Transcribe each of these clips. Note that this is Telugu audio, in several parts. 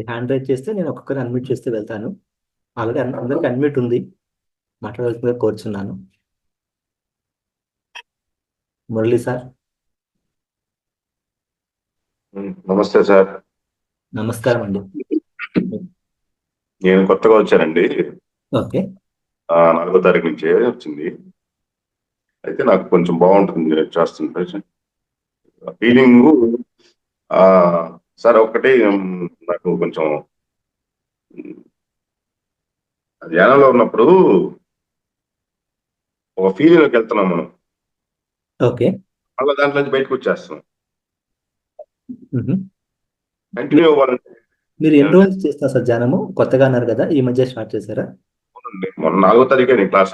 మీరు హ్యాండ్ రైజ్ చేస్తే నేను ఒక్కొక్కరిని అన్మ్యూట్ చేస్తే వెళ్తాను. ఆల్రెడీ అందరికి అన్మ్యూట్ ఉంది, మాట్లాడాల్సిందిగా కోరుచున్నాను. మురళి సార్. నమస్తే సార్. నమస్కారం అండి. నేను కొత్తగా వచ్చానండి. ఓకే. 4వ తారీఖు నుంచి వచ్చింది. అయితే నాకు కొంచెం బాగుంటుంది చేస్తుంటే ఫీలింగ్. సార్ ఒకటి నాకు కొంచెం ధ్యానంలో ఉన్నప్పుడు ఒక ఫీలింగ్లోకి వెళ్తున్నాం మనం. ఓకే. మళ్ళీ దాంట్లో నుంచి బయటకు వచ్చేస్తున్నాం. కంటిన్యూ అవ్వాలంటే మీరు ఎన్ని రోజులు చేస్తారు సార్ ధ్యానము? కొత్తగా అన్నారు కదా, ఈ మధ్య స్టార్ట్ చేశారా? మొన్న 4వ తారీఖే నేను క్లాస్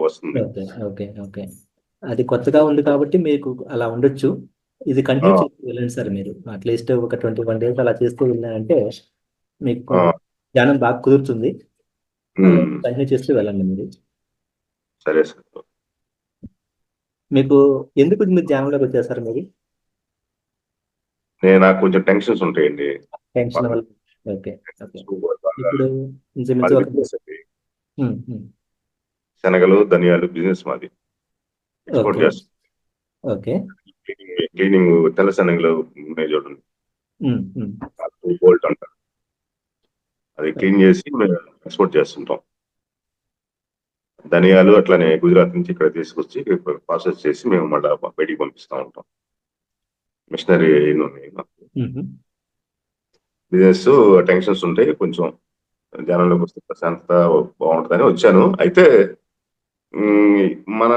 వస్తుంది. Okay okay okay. అది కొత్తగా ఉంది కాబట్టి మీకు అలా ఉండొచ్చు. ఇది కంటిన్యూ చేస్తూ వెళ్ళండి సార్. మీరు అట్లీస్ట్ ఒక 21 days అలా చేస్తూ వెళ్ళారంటే మీకు ధ్యానం బాగా కుదురుతుంది. కంటిన్యూ చేస్తూ వెళ్ళండి మీరు. సరే సార్. మీకు ఎందుకు మీరు ధ్యానంలోకి వచ్చేసారు? మీరు నాకు కొంచెం టెన్షన్స్ ఉంటాయండి. టెన్షన్ వల్ల. Okay okay. ఇప్పుడు శనగలు, ధనియాలు బిజినెస్ మాది. ఎక్స్పోర్ట్ చేస్తాం. ఓకే. క్లీనింగ్ తెల్ల శనగలు ఉన్నాయి చూడండి, బోల్ట్ అంటారు. అది క్లీన్ చేసి మేము ఎక్స్పోర్ట్ చేస్తుంటాం. ధనియాలు అట్లానే గుజరాత్ నుంచి ఇక్కడ తీసుకొచ్చి ప్రాసెస్ చేసి మేము మళ్ళీ బయటికి పంపిస్తూ ఉంటాం. మిషనరీ ఉన్నాయి. బిజినెస్ టెన్షన్స్ ఉంటాయి. కొంచెం ధ్యానంలోకి వస్తే ప్రశాంతత బాగుంటుందని వచ్చాను. అయితే మన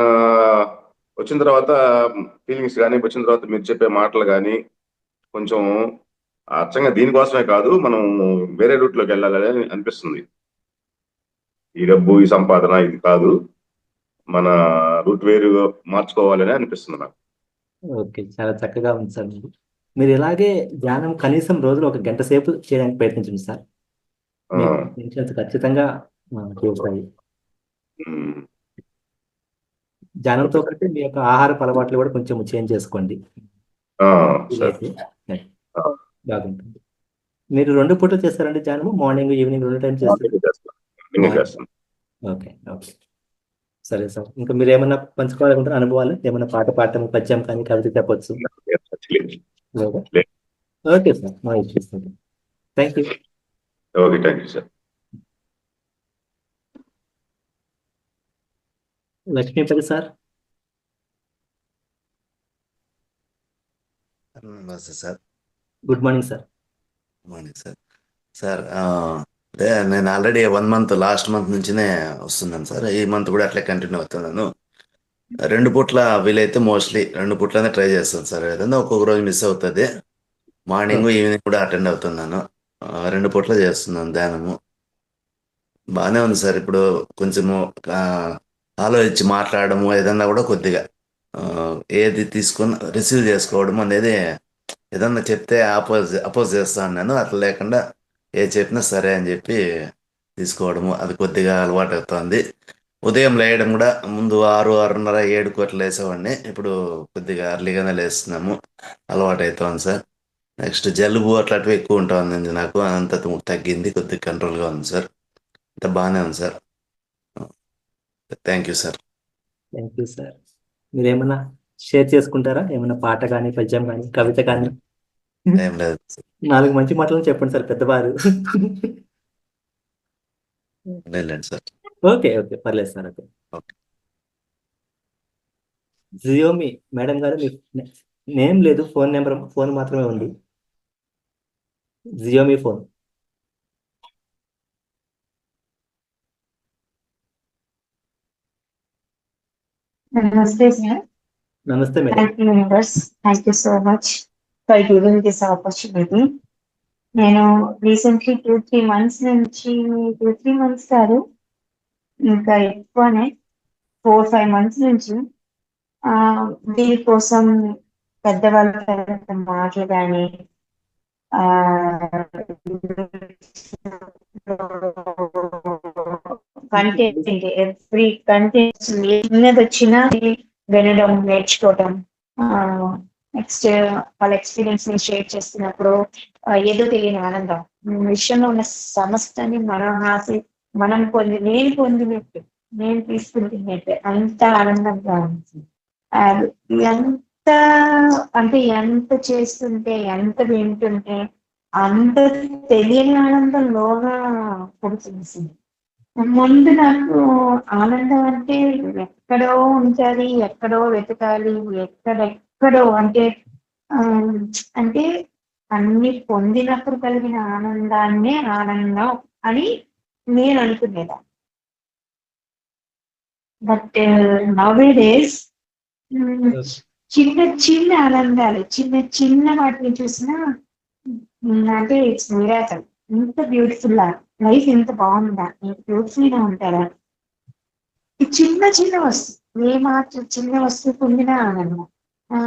వచ్చిన తర్వాత ఫీలింగ్స్ కానీ, వచ్చిన తర్వాత మీరు చెప్పే మాటలు కానీ కొంచెం అచ్చంగా దీనికోసమే కాదు, మనం వేరే రూట్లోకి వెళ్ళాలని అనిపిస్తుంది. ఈ డబ్బు, ఈ సంపాదన ఇది కాదు, మన రూట్ వేరు మార్చుకోవాలని అనిపిస్తుంది నాకు. ఓకే, చాలా చక్కగా ఉంది సార్. మీరు ఇలాగే ధ్యానం కనీసం రోజులో 1 గంట సేపు చేయడానికి ప్రయత్నించండి సార్. ఖచ్చితంగా చేస్తాయి. ధ్యానంతో కంటే మీ యొక్క ఆహారపు అలవాట్లు కూడా కొంచెం చేంజ్ చేసుకోండి. బాగుంటుంది. మీరు 2 పూటలు చేస్తారండి ధ్యానము? మార్నింగ్, ఈవినింగ్ 2 టైమ్స్ చేస్తారు? ఓకే ఓకే, సరే సార్. ఇంకా మీరు ఏమన్నా పంచుకోవాలనుకుంటారు అనుభవాలు? ఏమన్నా పాట పాడటం, పద్యం కానీ, కవిత చెప్పచ్చు? ఓకే సార్, మా issues. Thank you. Okay, thank you sir. Lakshmipati sir. నమస్తే sir. Good morning sir. Good morning sir. Sir అదే నేను ఆల్రెడీ 1 month లాస్ట్ మంత్ నుంచినే వస్తున్నాను సార్. ఈ మంత్ కూడా అట్లే కంటిన్యూ అవుతున్నాను. 2 పూట్ల వీలైతే మోస్ట్లీ 2 పూట్లనే ట్రై చేస్తాను సార్. ఏదైనా ఒక్కొక్క రోజు మిస్ అవుతుంది. మార్నింగ్, ఈవినింగ్ కూడా అటెండ్ అవుతున్నాను. 2 పూట్ల చేస్తున్నాను ధ్యానము. బాగానే ఉంది సార్. ఇప్పుడు కొంచెము ఆలోచించి మాట్లాడము ఏదన్నా కూడా కొద్దిగా ఏది తీసుకుని రిసీవ్ చేసుకోవడం అనేది, ఏదన్నా చెప్తే అపోజ్ చేస్తాను నేను. అట్లా లేకుండా ఏది చెప్పినా సరే అని చెప్పి తీసుకోవడము, అది కొద్దిగా అలవాటు అవుతుంది. ఉదయం లేయడం కూడా ముందు 6, 6:30, 7 అట్లా లేసేవాడిని. ఇప్పుడు కొద్దిగా అర్లీగానే లేస్తున్నాము, అలవాటు అవుతుంది సార్. నెక్స్ట్ జలుబు అట్లాంటివి ఎక్కువ ఉంటుంది నాకు, అంత తగ్గింది, కొద్దిగా కంట్రోల్గా ఉంది సార్. అంత బాగానే ఉంది sir. Thank you sir. Thank you sir. మీరు ఏమన్నా షేర్ చేసుకుంటారా? ఏమన్నా పాట కానీ, పద్యం కానీ, కవిత కానీ? ఏం లేదు. 4 మంచి మాటలు చెప్పండి సార్, పెద్దవారు. లేదు సార్. ఓకే ఓకే, పర్లేదు సార్. ఓకే. జియోమి మేడం గారు, మీ నేమ్ లేదు, ఫోన్ మాత్రమే ఉంది. Xiaomi phone. Namaste, sir. Namaste, madam. Thank you, universe. Thank you so much for giving this opportunity. నేను రీసెంట్లీ 2-3 months నుంచి, 2-3 months కాదు, ఇంకా ఎక్కువనే 4-5 months నుంచి వీరి కోసం పెద్దవాళ్ళ మాటలు కానీ, కంటెంట్, ఎవ్రీ కంటెంట్ చిన్నది వచ్చినా వినడం, నేర్చుకోవడం, నెక్స్ట్ వాళ్ళ ఎక్స్పీరియన్స్ ని షేర్ చేస్తున్నప్పుడు ఏదో తెలియని ఆనందం. విశ్వంలో ఉన్న సమస్తాన్ని మనం నేను పొందినట్టు, నేను తీసుకుంటున్నట్టు అంత ఆనందంగా ఉంది. అది ఎంత అంటే ఎంత చేస్తుంటే, ఎంత వింటుంటే అంత తెలియని ఆనందం లోగా పుడుతుంది. ముందు నాకు ఆనందం అంటే ఎక్కడో ఉంటది, ఎక్కడో వెతకాలి, ఎక్కడెక్కడో అంటే ఆ, అంటే అన్ని పొందినప్పుడు కలిగిన ఆనందాన్నే ఆనందం అని నేను అనుకునేదాన్ని. బట్ నవ్ డేస్ చిన్న చిన్న ఆనందాలు, చిన్న చిన్న వాటిని చూసినా అంటే ఇట్స్ మిరాకల్. ఇంత బ్యూటిఫుల్ లైఫ్, ఎంత బాగుందా, ఇంత బ్యూటిఫుల్ గా ఉంటారా. ఈ చిన్న చిన్న వస్తువు, ఏ మాత్రం చిన్న వస్తువు పొందినా ఆనందం. ఆ,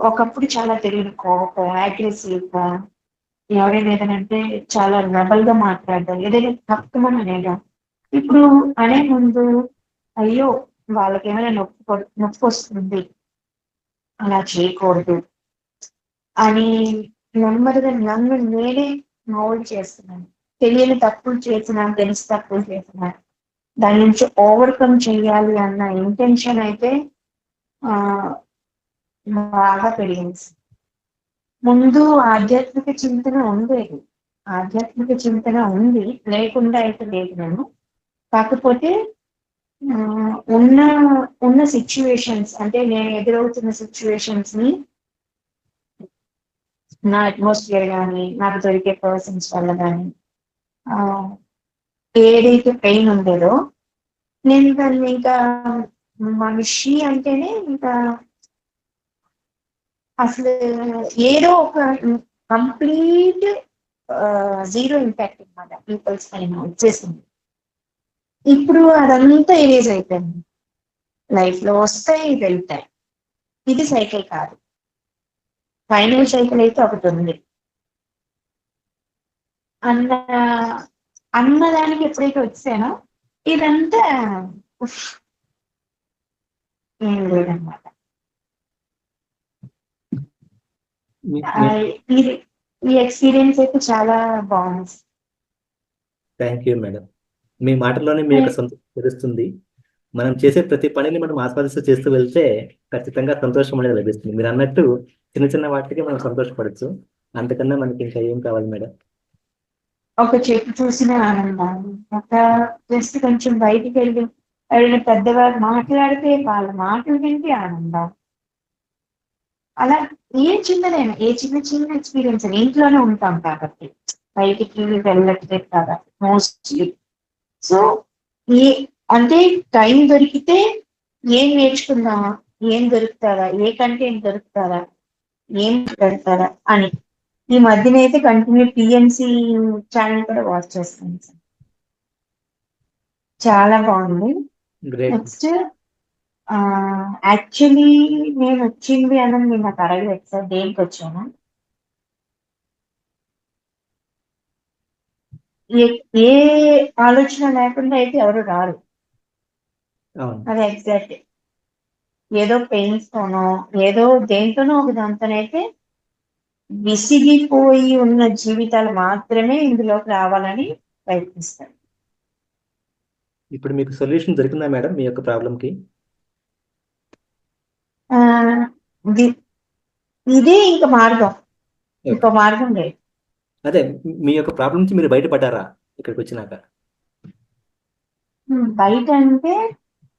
ఒకప్పుడు చాలా తెలియని కోపం, అగ్రెసివ్ గా, ఎవరైనా ఏదైనా చాలా రెబల్ గా మాట్లాడడం, ఏదైనా తక్కువని అనేయడం. ఇప్పుడు అనే ముందు అయ్యో వాళ్ళకి ఏమైనా నొప్పి వస్తుంది, అలా చేయకూడదు అని నెమ్మదిగా నన్ను నేనే మౌల్డ్ చేస్తున్నాను. తెలియని తప్పులు చేసినా, తెలిసి తప్పులు చేసినా దాని నుంచి ఓవర్కమ్ చేయాలి అన్న ఇంటెన్షన్ అయితే ఆ బాగా పెరిగింది. ముందు ఆధ్యాత్మిక చింతన ఉండేది, ఆధ్యాత్మిక చింతన ఉంది, లేకుండా అయితే లేదు నేను. కాకపోతే ఆ, ఉన్న ఉన్న సిచ్యువేషన్స్, అంటే నేను ఎదురవుతున్న సిచ్యువేషన్స్ ని నా అట్మాస్ఫియర్ కానీ, నాకు దొరికే పర్సన్స్ వల్ల కానీ ఏదైతే పెయిన్ ఉండేదో నేను దాన్ని ఇంకా మనిషి అంటేనే ఇంకా అసలు ఏదో ఒక కంప్లీట్ జీరో ఇంపాక్ట్ అనమాట పీపుల్స్ పైన వచ్చేసింది. ఇప్పుడు అదంతా ఎరేజ్ అయిపోయింది. లైఫ్ లో వస్తాయి, వెళ్తాయి. ఇది సైకిల్ కాదు, ఫైనల్ సైకిల్ అయితే ఒకటి ఉంది అన్న అన్నదానికి ఎప్పుడైతే వచ్చానో ఇదంతా ఉఫ్, ఏం లేదన్నమాట. ఇది ఈ ఎక్స్పీరియన్స్ అయితే చాలా బాగుంది. Thank you madam. మీ మాటల్లోనే మీ యొక్క సంతోషం తెలుస్తుంది. మనం చేసే ప్రతి పనిని మనం ఆస్వాదిస్తూ చేస్తూ వెళ్తే ఖచ్చితంగా సంతోషం అనేది లభిస్తుంది. మీరు అన్నట్టు చిన్న చిన్న వాటికి మనం సంతోషపడచ్చు, అంతకన్నా మనకి ఇంకా ఏం కావాలి మేడం. ఒక చెట్టు చూసిన ఆనందం, ఒక జస్ట్ కొంచెం బయటికి వెళ్ళిన పెద్దవారు మాట్లాడితే వాళ్ళ మాటలు వింటే ఆనందం. అలా ఏ చిన్నదైనా, ఏ చిన్న చిన్న ఎక్స్పీరియన్స్ ఇంట్లోనే ఉంటాం కాబట్టి బయటికి వెళ్ళట్లేదు కాబట్టి మోస్ట్లీ. సో ఏ అంటే టైం దొరికితే ఏం నేర్చుకుందామా, ఏం దొరుకుతారా, ఏ కంటెంట్ దొరుకుతారా, ఏం పెడతారా అని ఈ మధ్యన అయితే కంటిన్యూ టీఎన్సీ ఛానల్ కూడా వాచ్ చేస్తాను సార్. చాలా బాగుంది. గ్రేట్. నెక్స్ట్ యాక్చువల్లీ నేను వచ్చింది అని నేను నాకు అడగలేదు సార్, దేనికి వచ్చాను. ఏ ఆలోచన లేకుండా అయితే ఎవరు రారు. అవును. అది ఎగ్జాక్ట్ ఏదో పెయిన్స్ తోనో ఏదో దేంతోనో ఒక దాంతోనైతే విసిగిపోయి ఉన్న జీవితాలు మాత్రమే ఇందులోకి రావాలని ప్రయత్నిస్తారు. ఇప్పుడు మీకు సొల్యూషన్ దొరికిందా మేడం మీ యొక్క ప్రాబ్లంకి? ఇదే ఇంకా మార్గం, ఇంకో మార్గం లేదు. అదే మీ యొక్క ప్రాబ్లం నుంచి మీరు బయటపడ్డారా ఇక్కడికి వచ్చినాక? బయట అంటే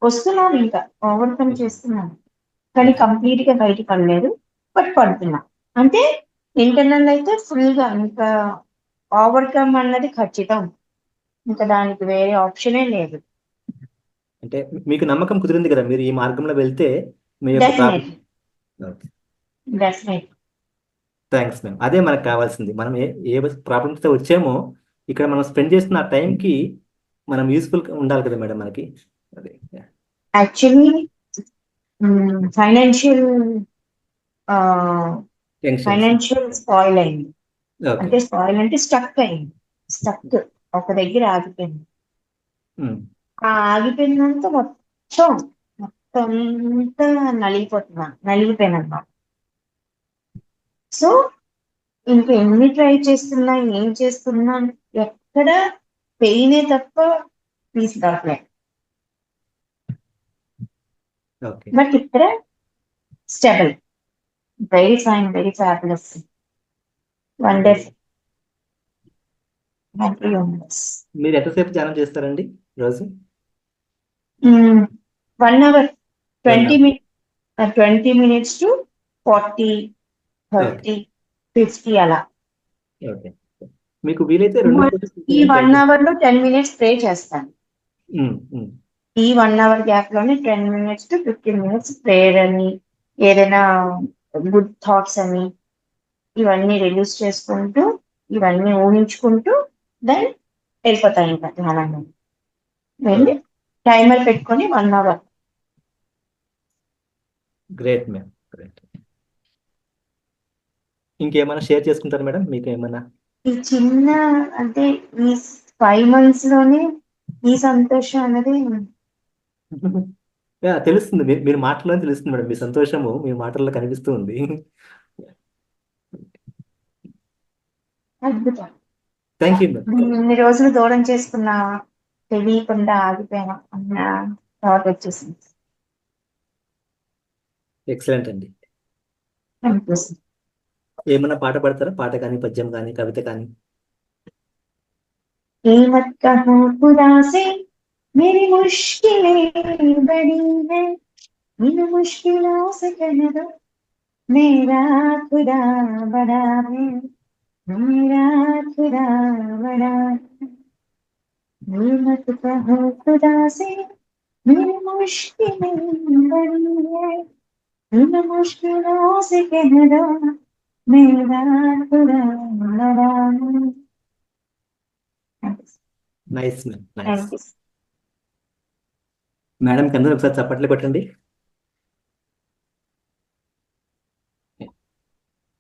వస్తున్నాను, ఇంకా ఓవర్కమ్ చేస్తున్నాను, కానీ కంప్లీట్ గా బయట పడలేదు, బట్ పడుతున్నా. అంటే ఇంటర్నల్ అయితే ఫుల్ గా ఇంకా ఓవర్కమ్ అన్నది ఖచ్చితం, ఇంకా దానికి వేరే ఆప్షనే లేదు. అంటే మీకు నమ్మకం కుదిరింది కదా మీరు ఈ మార్గంలో వెళ్తే మీ యొక్క ప్రాబ్లం. డెఫినెట్. Thanks ma'am. అదే మనకు కావాల్సింది. మనం ఏ ప్రాబ్లమ్స్తో వచ్చామో ఇక్కడ మనం స్పెండ్ చేస్తున్న ఆ టైంకి మనం యూస్ఫుల్ ఉండాలి కదా మేడం మనకి. అదే యాక్చువల్లీ ఫైనాన్షియల్ స్పాయిల్ అయింది. అంటే స్పాయిల్ అంటే స్టక్ అయింది, స్టక్ ఒక దగ్గర ఆగిపోయింది. ఆ ఆగిపోయినంత మొత్తం అంతా నలిగిపోయినమాట. సో ఇంకా ఎన్ని ట్రై చేస్తున్నా ఏం చేస్తున్నా ఎక్కడ పెయినే తప్ప పీస్ రావట్లేదు. ఓకే. బట్ ఇక్కడ stable, very fine, very fabulous, wonderful, happy universe. మీరు ఎంతసేపు ధ్యానం చేస్తారండి రోజు? 1 hour, 20 hour. minutes, 20 minutes to 40, 30, 50 అలా. ఓకే. మీకు వీలైతే 2 పూటలు ఈ try 1 hour లో 10 minutes ప్రే చేస్తాను. ఉమ్, ఉమ్. ఈ 1 hour గ్యాప్ లోనే 10 minutes to 15 minutes ప్రేయర్ అని, ఏదైనా గుడ్ థాట్స్ అని, ఇవన్నీ రిలీజ్ చేసుకుంటూ, ఇవన్నీ ఊహించుకుంటూ దెన్ వెళ్ళిపోతాయి ఇంకా ధ్యానంలో. వెళ్ళి టైమర్ పెట్టుకొని 1 hour. Great ma'am, great. ఇంకేమైనా షేర్ చేసుకుంటారు మేడం మీకు ఏమైనా? ఈ చిన్న అంటే ఈ 5 months లోనే ఈ సంతోషం అనేది తెలుస్తుంది, మీరు మాటల్లో తెలుస్తుంది మేడం, మీ సంతోషము మీ మాటల్లో కనిపిస్తూ ఉంది. అద్భుతం. Thank you madam. ఇన్ని రోజులు దూరం చేసుకున్న తెలియకుండా ఆగిపోయాను అన్న థాట్ వచ్చేసింది. ఎక్సలెంట్ అండి. అనిపిస్తుంది. ఏమైనా పాట పాడతారా? పాట కానీ, పద్యం కానీ, కవిత కానీ? कीमत कहो खुदा से मेरी मुश्किलें बड़ी है, इन मुश्किलों से कह दो मेरा खुदा बड़ा है, मेरा खुदा बड़ा है. कीमत कहो खुदा से मेरी मुश्किलें बड़ी है, इन मुश्किलों से कह दो मेरा खुदा बड़ा है. Nice ma'am, nice. Thank you. Madam కింద ఒకసారి చప్పట్లు కొట్టండి.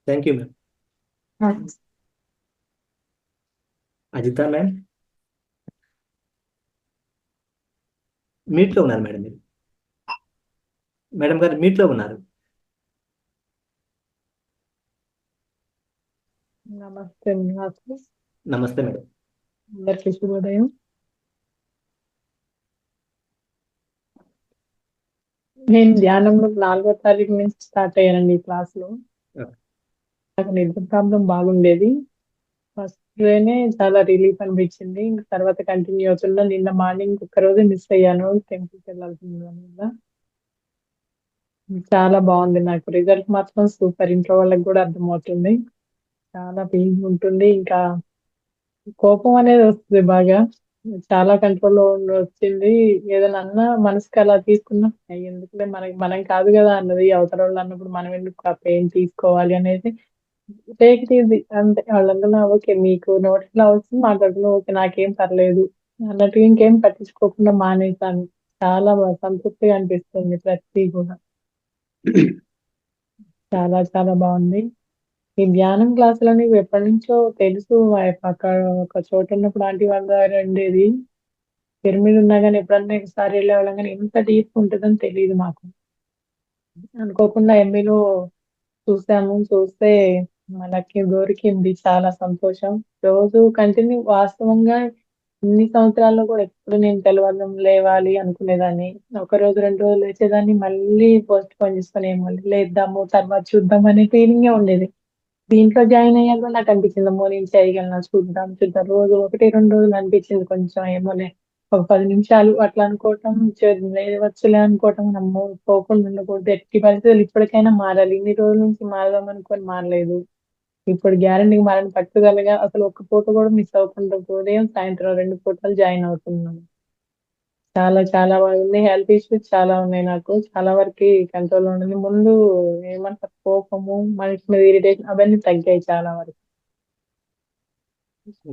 Thank you ma'am. Thanks. Ajitha ma'am, మీట్లో ఉన్నారు మేడం మీరు. మేడం గారు మీట్లో ఉన్నారు. నమస్తే నాకు నమస్తే మేడం. అందరికీ శుభోదయం. నేను ధ్యానంలో 4వ తారీఖు నుంచి స్టార్ట్ అయ్యానండి ఈ క్లాస్ లో. నాకు నిద్ర ప్రాబ్లం బాగుండేది. ఫస్ట్ డేనే చాలా రిలీఫ్ అనిపించింది. ఇంకా తర్వాత కంటిన్యూ అవుతున్నా. నిన్న మార్నింగ్ ఒక్కరోజు మిస్ అయ్యాను టెంపుల్కి వెళ్ళాల్సింది వల్ల. చాలా బాగుంది. నాకు రిజల్ట్ మాత్రం సూపర్. ఇంట్లో వాళ్ళకి కూడా అర్థమవుతుంది. చాలా పీస్ ఉంటుంది. ఇంకా కోపం అనేది వస్తుంది బాగా. చాలా కంట్రోల్లో వచ్చింది. ఏదైనా అన్నా మనసుకి అలా తీసుకున్నా ఎందుకులే మనం కాదు కదా అన్నది అవతల వాళ్ళు అన్నప్పుడు మనం ఎందుకు ఆ పెయిన్ తీసుకోవాలి అనేది టేక్ ఇట్ ఈజీ అంతే. వాళ్ళందరూ ఓకే మీకు నోటిలో వస్తుంది మాట్లాడుతున్నా ఓకే నాకేం పర్లేదు అన్నట్టు ఇంకేం పట్టించుకోకుండా మానేసాను. చాలా సంతృప్తిగా అనిపిస్తుంది ప్రతి కూడా. చాలా చాలా బాగుంది. ఈ ధ్యానం క్లాసులని ఎప్పటి నుంచో తెలుసు. అక్కడ ఒక చోట ఉన్నప్పుడు ఆంటీ వాళ్ళ దగ్గర ఉండేది. పేరు మీద ఉన్నా కానీ ఎప్పుడన్నా ఒకసారి వెళ్ళేవాళ్ళం కానీ ఎంత డీప్ ఉంటుందని తెలియదు మాకు. అనుకోకుండా ఎంబీలో చూసాము. చూస్తే మనకి దొరికింది. చాలా సంతోషం. రోజు కంటిన్యూ వాస్తవంగా ఇన్ని సంవత్సరాల్లో కూడా ఎప్పుడు నేను తెలవడం లేవాలి అనుకునేదాన్ని. ఒక రోజు 2 రోజులు లేచేదాన్ని మళ్ళీ పోస్ట్ పోన్ చేసుకొని మళ్ళీ లేద్దాము తర్వాత చూద్దాం అనే ఫీలింగే ఉండేది. దీంట్లో జాయిన్ అయ్యాక నాకు అనిపించింది అమ్మో నేను చేయగలను చూద్దాం రోజు 1-2 రోజులు అనిపించింది కొంచెం ఏమోలే ఒక 10 నిమిషాలు అట్లా అనుకోవటం లేవచ్చులే అనుకోవటం అమ్మో పోకుండా ఉండకూడదు ఎట్టి పరిస్థితులు ఇప్పటికైనా మారాలి. ఇన్ని రోజుల నుంచి మారదాం అనుకొని మారలేదు. ఇప్పుడు గ్యారంటీగా మారని పట్టుదలగా అసలు ఒక్క పూట కూడా మిస్ అవ్వకుండా ఉదయం సాయంత్రం 2 పూటలు జాయిన్ అవుతున్నాను. చాలా చాలా బాగుంది. హెల్త్ ఇష్యూస్ చాలా ఉన్నాయి నాకు. చాలా వరకు కంట్రోల్ ఉండదు. ముందు ఏమంటారు కోపము మనిషి మీద ఇరిటేషన్ అవన్నీ తగ్గాయి చాలా వరకు.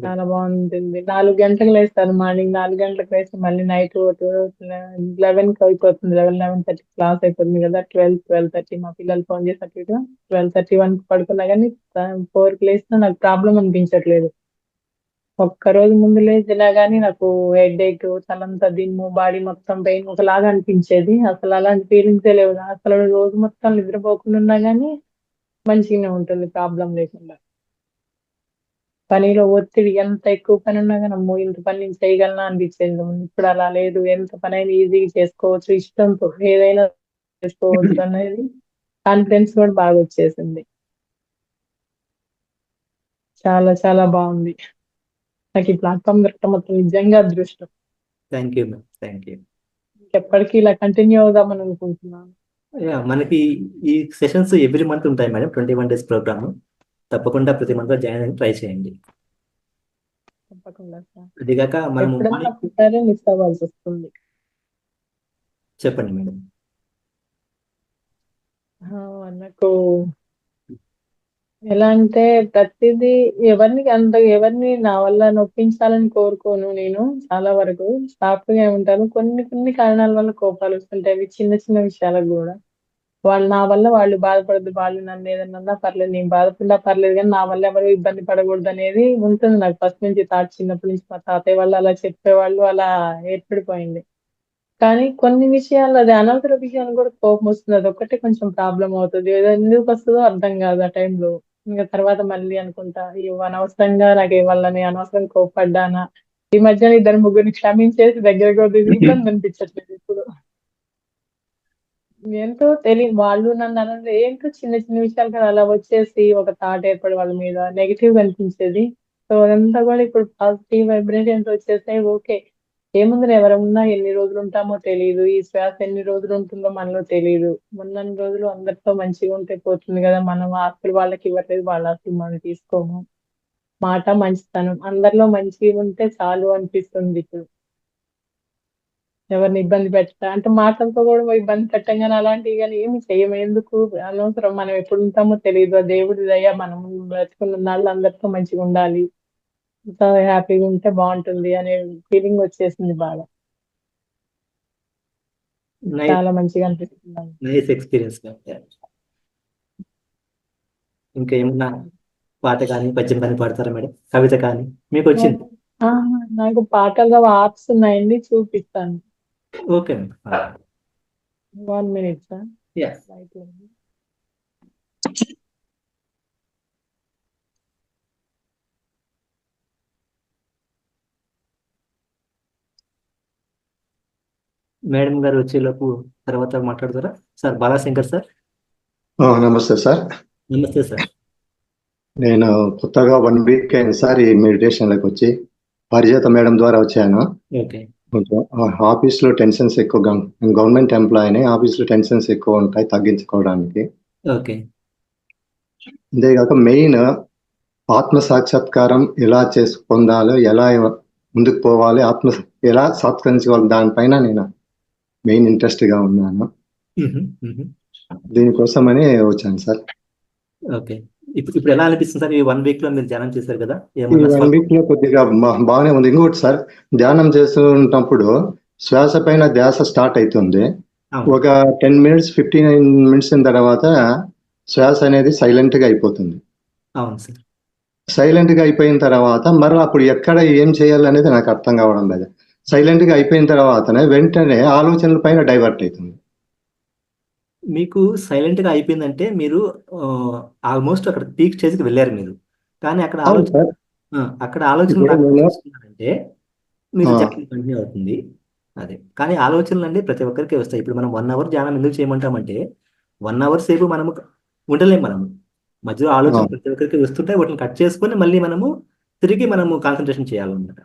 చాలా బాగుంటుంది. 4 గంటలకు లేస్తాను. మార్నింగ్ 4 గంటలకు లేస్తే మళ్ళీ నైట్ 11కి అయిపోతుంది. 11:30 క్లాస్ అయిపోతుంది కదా. 12:30 మా పిల్లలు ఫోన్ చేసి అటు ఇటు 12:31 పడుకున్నా కానీ 4కి లేసినా నాకు ప్రాబ్లం అనిపించట్లేదు. ఒక్కరోజు ముందు లేచినా గానీ నాకు హెడేక్, తలంతా దిమ్ము, బాడీ మొత్తం పెయిన్ ఒకలాగా అనిపించేది. అసలు అలాంటి ఫీలింగ్సే లేవు. అసలు రోజు మొత్తం నిద్రపోకుండా ఉన్నా గానీ మంచిగానే ఉంటుంది ప్రాబ్లం లేకుండా. పనిలో ఒత్తిడి ఎంత ఎక్కువ పని ఉన్నా కానీ అమ్మో ఇంత పని నేను చేయగలనా అనిపించేది. ఇప్పుడు అలా లేదు, ఎంత పని అయినా ఈజీగా చేసుకోవచ్చు, ఇష్టంతో ఏదైనా చేసుకోవచ్చు అనేది కాన్ఫిడెన్స్ కూడా బాగా వచ్చేసింది. చాలా చాలా బాగుంది. నాకు ఈ ప్లాట్ఫామ్ దొరకడం మొత్తం నిజంగా అదృష్టం. Thank you ma'am, thank you. ఎప్పటికీ ఇలా కంటిన్యూ అవుదామని అనుకుంటున్నాను. మనకి ఈ సెషన్స్ ఎవ్రీ మంత్ ఉంటాయి మేడం, 21 days ప్రోగ్రామ్. తప్పకుండా ప్రతి మంత్ జాయిన్ అయ్యి ట్రై చేయండి. తప్పకుండా సార్. అదిగాక మనము ఎప్పుడైనా ఒకసారి మిస్ అవ్వాల్సి వస్తుంది. చెప్పండి మేడం. నాకు ఎలా అంటే ప్రతిదీ ఎవరిని నా వల్ల నొప్పించాలని కోరుకోను. నేను చాలా వరకు సాఫ్ట్గా ఉంటాను. కొన్ని కారణాల వల్ల కోపాలు వస్తుంటాయి. అవి చిన్న చిన్న విషయాలకు కూడా. నా వల్ల వాళ్ళు బాధపడద్దు, వాళ్ళు నన్ను ఏదన్నా అన్నా పర్లేదు, నేను బాధపడినా పర్లేదు, కానీ నా వల్ల ఎవరు ఇబ్బంది పడకూడదు అనేది ఉంటుంది నాకు ఫస్ట్ నుంచి థాట్. చిన్నప్పటి నుంచి మా తాతయ్య వాళ్ళు అలా చెప్పేవాళ్ళు, అలా ఏర్పడిపోయింది. కానీ కొన్ని విషయాలు, అది అనవసర విషయాలు కూడా కోపం వస్తుంది. అదొక్కటే కొంచెం ప్రాబ్లం అవుతుంది. ఏదో ఎందుకు వస్తుందో అర్థం కాదు ఆ టైంలో. ఇంకా తర్వాత మళ్ళీ అనుకుంటా, అయ్యో అనవసరంగా నాకు వాళ్ళని అనవసరంగా కోపడ్డానా. ఈ మధ్యన 2-3 క్షమించేసి దగ్గర కూడా ఇబ్బంది అనిపించట్లేదు ఇప్పుడు. ఏంటో తెలియదు, వాళ్ళు నన్ను అనలేదు, ఏంటో చిన్న చిన్న విషయాలు కూడా అలా వచ్చేసి ఒక థాట్ ఏర్పడి వాళ్ళ మీద నెగిటివ్ అనిపించేది. సో అదంతా కూడా ఇప్పుడు పాజిటివ్ వైబ్రేషన్స్ వచ్చేసాయి. ఓకే, ఏముంది, ఎవరన్నా ఎన్ని రోజులు ఉంటామో తెలియదు, ఈ శ్వాస ఎన్ని రోజులు ఉంటుందో మనలో తెలియదు. ఉన్నన్ని రోజులు అందరితో మంచిగా ఉంటే పోతుంది కదా. మనం ఆస్తులు వాళ్ళకి ఇవ్వట్లేదు, వాళ్ళ ఆస్తులు మనం తీసుకోము. మాట మంచితనం అందరిలో మంచిగా ఉంటే చాలు అనిపిస్తుంది ఇప్పుడు. ఎవరిని ఇబ్బంది పెట్టా అంటే మాటలతో కూడా ఇబ్బంది పెట్టంగానే అలాంటివి కానీ ఏమి చెయ్యము. ఎందుకు అనవసరం, మనం ఎప్పుడు ఉంటామో తెలియదు. ఆ దేవుడి దయ, మనం బ్రతుకున్న నాళ్ళు అందరితో మంచిగా ఉండాలి, ఇంకా హ్యాపీగా ఉంటే బాగుంటుంది అనే ఫీలింగ్ వచ్చేసింది బాగా. చాలా మంచిగా అనిపిస్తుంది. Nice experience. ఇంకా ఏమన్నా పాట కానీ పద్యం కానీ పాడతారా మేడం? కవిత కానీ మీకు వచ్చింది? నాకు పాటల్లో ఆర్ట్స్ ఉన్నాయండి, చూపిస్తాను. Okay madam. 1 minute sir. Yes. Madam గారు వచ్చేలోపు తర్వాత మాట్లాడతారా సార్? బాలాశంకర్ సార్. నమస్తే సార్. నమస్తే సార్. నేను కొత్తగా 1 week అయింది సార్ ఈ మెడిటేషన్లోకి వచ్చి. పరిచేత మేడం ద్వారా వచ్చాను. ఓకే. కొంచెం ఆఫీస్లో టెన్షన్స్ ఎక్కువగా, గవర్నమెంట్ ఎంప్లాయీని, ఆఫీస్లో టెన్షన్స్ ఎక్కువ ఉంటాయి తగ్గించుకోవడానికి. ఓకే. అంతేకాక మెయిన్ ఆత్మ సాక్షాత్కారం ఎలా పొందాలో, ఎలా ముందుకు పోవాలి, ఎలా సత్కరించుకోవాలి, దానిపైన నేను మెయిన్ ఇంట్రెస్ట్గా ఉన్నాను. దీనికోసమని వచ్చాను సార్. ఓకే. ఇప్పుడు ఎలా అనిపిస్తుంది సార్? ఈ 1 week లో మీరు ధ్యానం చేశారు కదా, ఈ 1 week లో కొద్దిగా బాగానే ఉంది. ఇంకోటి సార్, ధ్యానం చేస్తున్నప్పుడు శ్వాస పైన ధ్యాస స్టార్ట్ అవుతుంది. ఒక 10 minutes 15 minutes తర్వాత శ్వాస అనేది సైలెంట్ గా అయిపోతుంది. అవును సార్. సైలెంట్ గా అయిపోయిన తర్వాత మరి అప్పుడు ఎక్కడ ఏం చేయాలనేది నాకు అర్థం కావడం లేదు. సైలెంట్ గా అయిపోయిన తర్వాతనే వెంటనే ఆలోచనల పైన డైవర్ట్ అవుతుంది. మీకు సైలెంట్ గా అయిపోయిందంటే మీరు ఆల్మోస్ట్ అక్కడ పీక్ స్టేజ్కి వెళ్ళారు మీరు. కానీ అక్కడ ఆలోచన అంటే మీరు కంటిన్యూ అవుతుంది అదే. కానీ ఆలోచనలు అంటే ప్రతి ఒక్కరికి వస్తాయి. ఇప్పుడు మనం 1 hour ధ్యానం ఎందుకు చేయమంటామంటే 1 hour సేపు మనము ఉండలేము. మనము మధ్యలో ఆలోచన ప్రతి ఒక్కరికి వస్తుంటాయి. వాటిని కట్ చేసుకొని మళ్ళీ మనము తిరిగి కాన్సన్ట్రేషన్ చేయాలన్నమాట.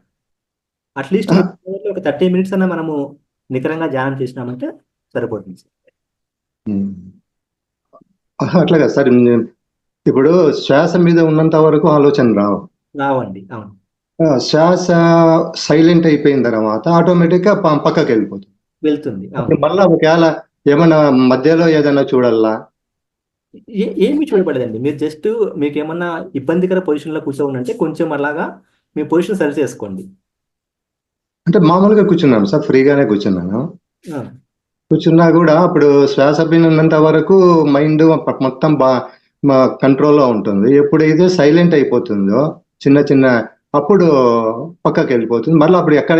అట్లీస్ట్ ఒక 30 minutes అన్న మనము నికరంగా ధ్యానం చేసినామంటే సరిపోతుంది. అట్లాగా సార్. ఇప్పుడు శ్వాస మీద ఉన్నంత వరకు ఆలోచన రావండి. అవును. శ్వాస సైలెంట్ అయిపోయిన తర్వాత ఆటోమేటిక్ గా పక్కకి వెళ్తుంది. మళ్ళా ఒకవేళ ఏమన్నా మధ్యలో ఏదైనా చూడాలా? ఏమి చూడబడదండి. మీరు జస్ట్ మీకు ఏమన్నా ఇబ్బందికర పొజిషన్ లో కూర్చోనంటే కొంచెం అలాగా మీ పొజిషన్ సరి చేసుకోండి. అంటే మామూలుగా కూర్చున్నాను సార్, ఫ్రీగానే కూర్చున్నాను. కూర్చున్నా కూడా అప్పుడు శ్వాస ఉన్నంత వరకు మైండ్ మొత్తం కంట్రోల్లో ఉంటుంది. ఎప్పుడైతే సైలెంట్ అయిపోతుందో చిన్న అప్పుడు పక్కకి వెళ్ళిపోతుంది. మళ్ళీ అప్పుడు ఎక్కడ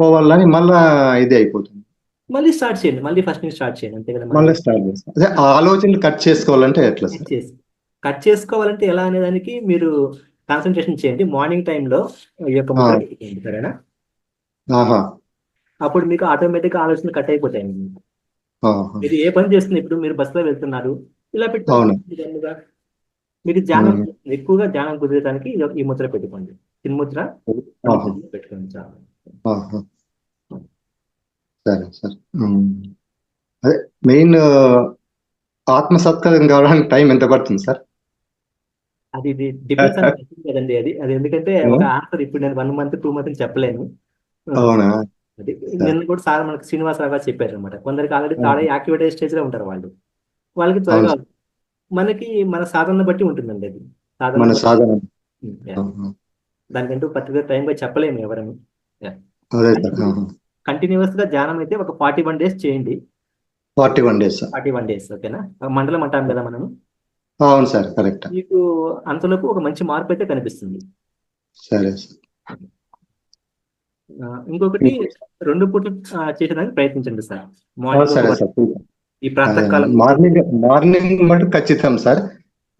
పోవాలని మళ్ళా ఇది అయిపోతుంది. మళ్ళీ స్టార్ట్ చేయండి. మళ్ళీ ఫస్ట్ నుంచి స్టార్ట్ చేయండి, అంతే కదా. మళ్ళీ స్టార్ట్ చేస్తాం. అదే ఆలోచనలు కట్ చేసుకోవాలంటే ఎట్లా సార్? కట్ చేసుకోవాలంటే ఎలా అనేదానికి మీరు కాన్సన్ట్రేషన్ చేయండి. మార్నింగ్ టైంలో ఈ యొక్క ముద్ర పెట్టుకోండి, సరేనా? ఆహా అప్పుడు మీకు ఆటోమేటిక్గా ఆలోచనలు కట్ అయిపోతాయి. ఆహా. మీరు ఏ పని చేస్తున్నారు, ఇప్పుడు మీరు బస్సులో వెళ్తున్నారు, ఇలా అవును. పెట్టుకోండి. మీకు ధ్యానం ఎక్కువగా ధ్యానం కుదిరడానికి ఈ ముద్ర పెట్టుకోండి. చిన్ముద్ర ఆహా. పెట్టుకోండి చాలా. ఆహా. సరే సరే. అదే మెయిన్ ఆత్మసత్కారం కావడానికి టైం ఎంత పడుతుంది సార్? అది డిపెండ్స్ ఆన్ కదండి. అది ఎందుకంటే ఒక ఆన్సర్ ఇప్పుడు నేను 1 month 2 months చెప్పలేను. అవునా? అది నిన్న కూడా సార్ మనకు శ్రీనివాసరావు గారు చెప్పారు అనమాట. కొందరికి ఆల్రెడీ తాడే యాక్టివేటెడ్ స్టేజ్ లో ఉంటారు వాళ్ళకి త్వరగా అవును. మనకి మన సాధన బట్టి ఉంటుందండి. అది మన బట్టి. సాధన. Yeah. దానికంటూ పర్టికులర్ టైం గా చెప్పలేము ఎవరని. అదే సార్. కంటిన్యూస్ గా ధ్యానం అయితే ఒక 41 days చేయండి. 41 days సార్. 41 days, ఓకేనా? మండలం అంటాం కదా మనము. అవును సార్, కరెక్ట్. మీకు అంతలోపు ఒక మంచి మార్పు అయితే కనిపిస్తుంది. సరే సార్. ఇంకొకటి 2 పూటలు చేసేదానికి ప్రయత్నించండి సార్. సరే మార్నింగ్ సార్. ఈ ప్రాతకాలం మార్నింగ్ మటు ఖచ్చితం సార్.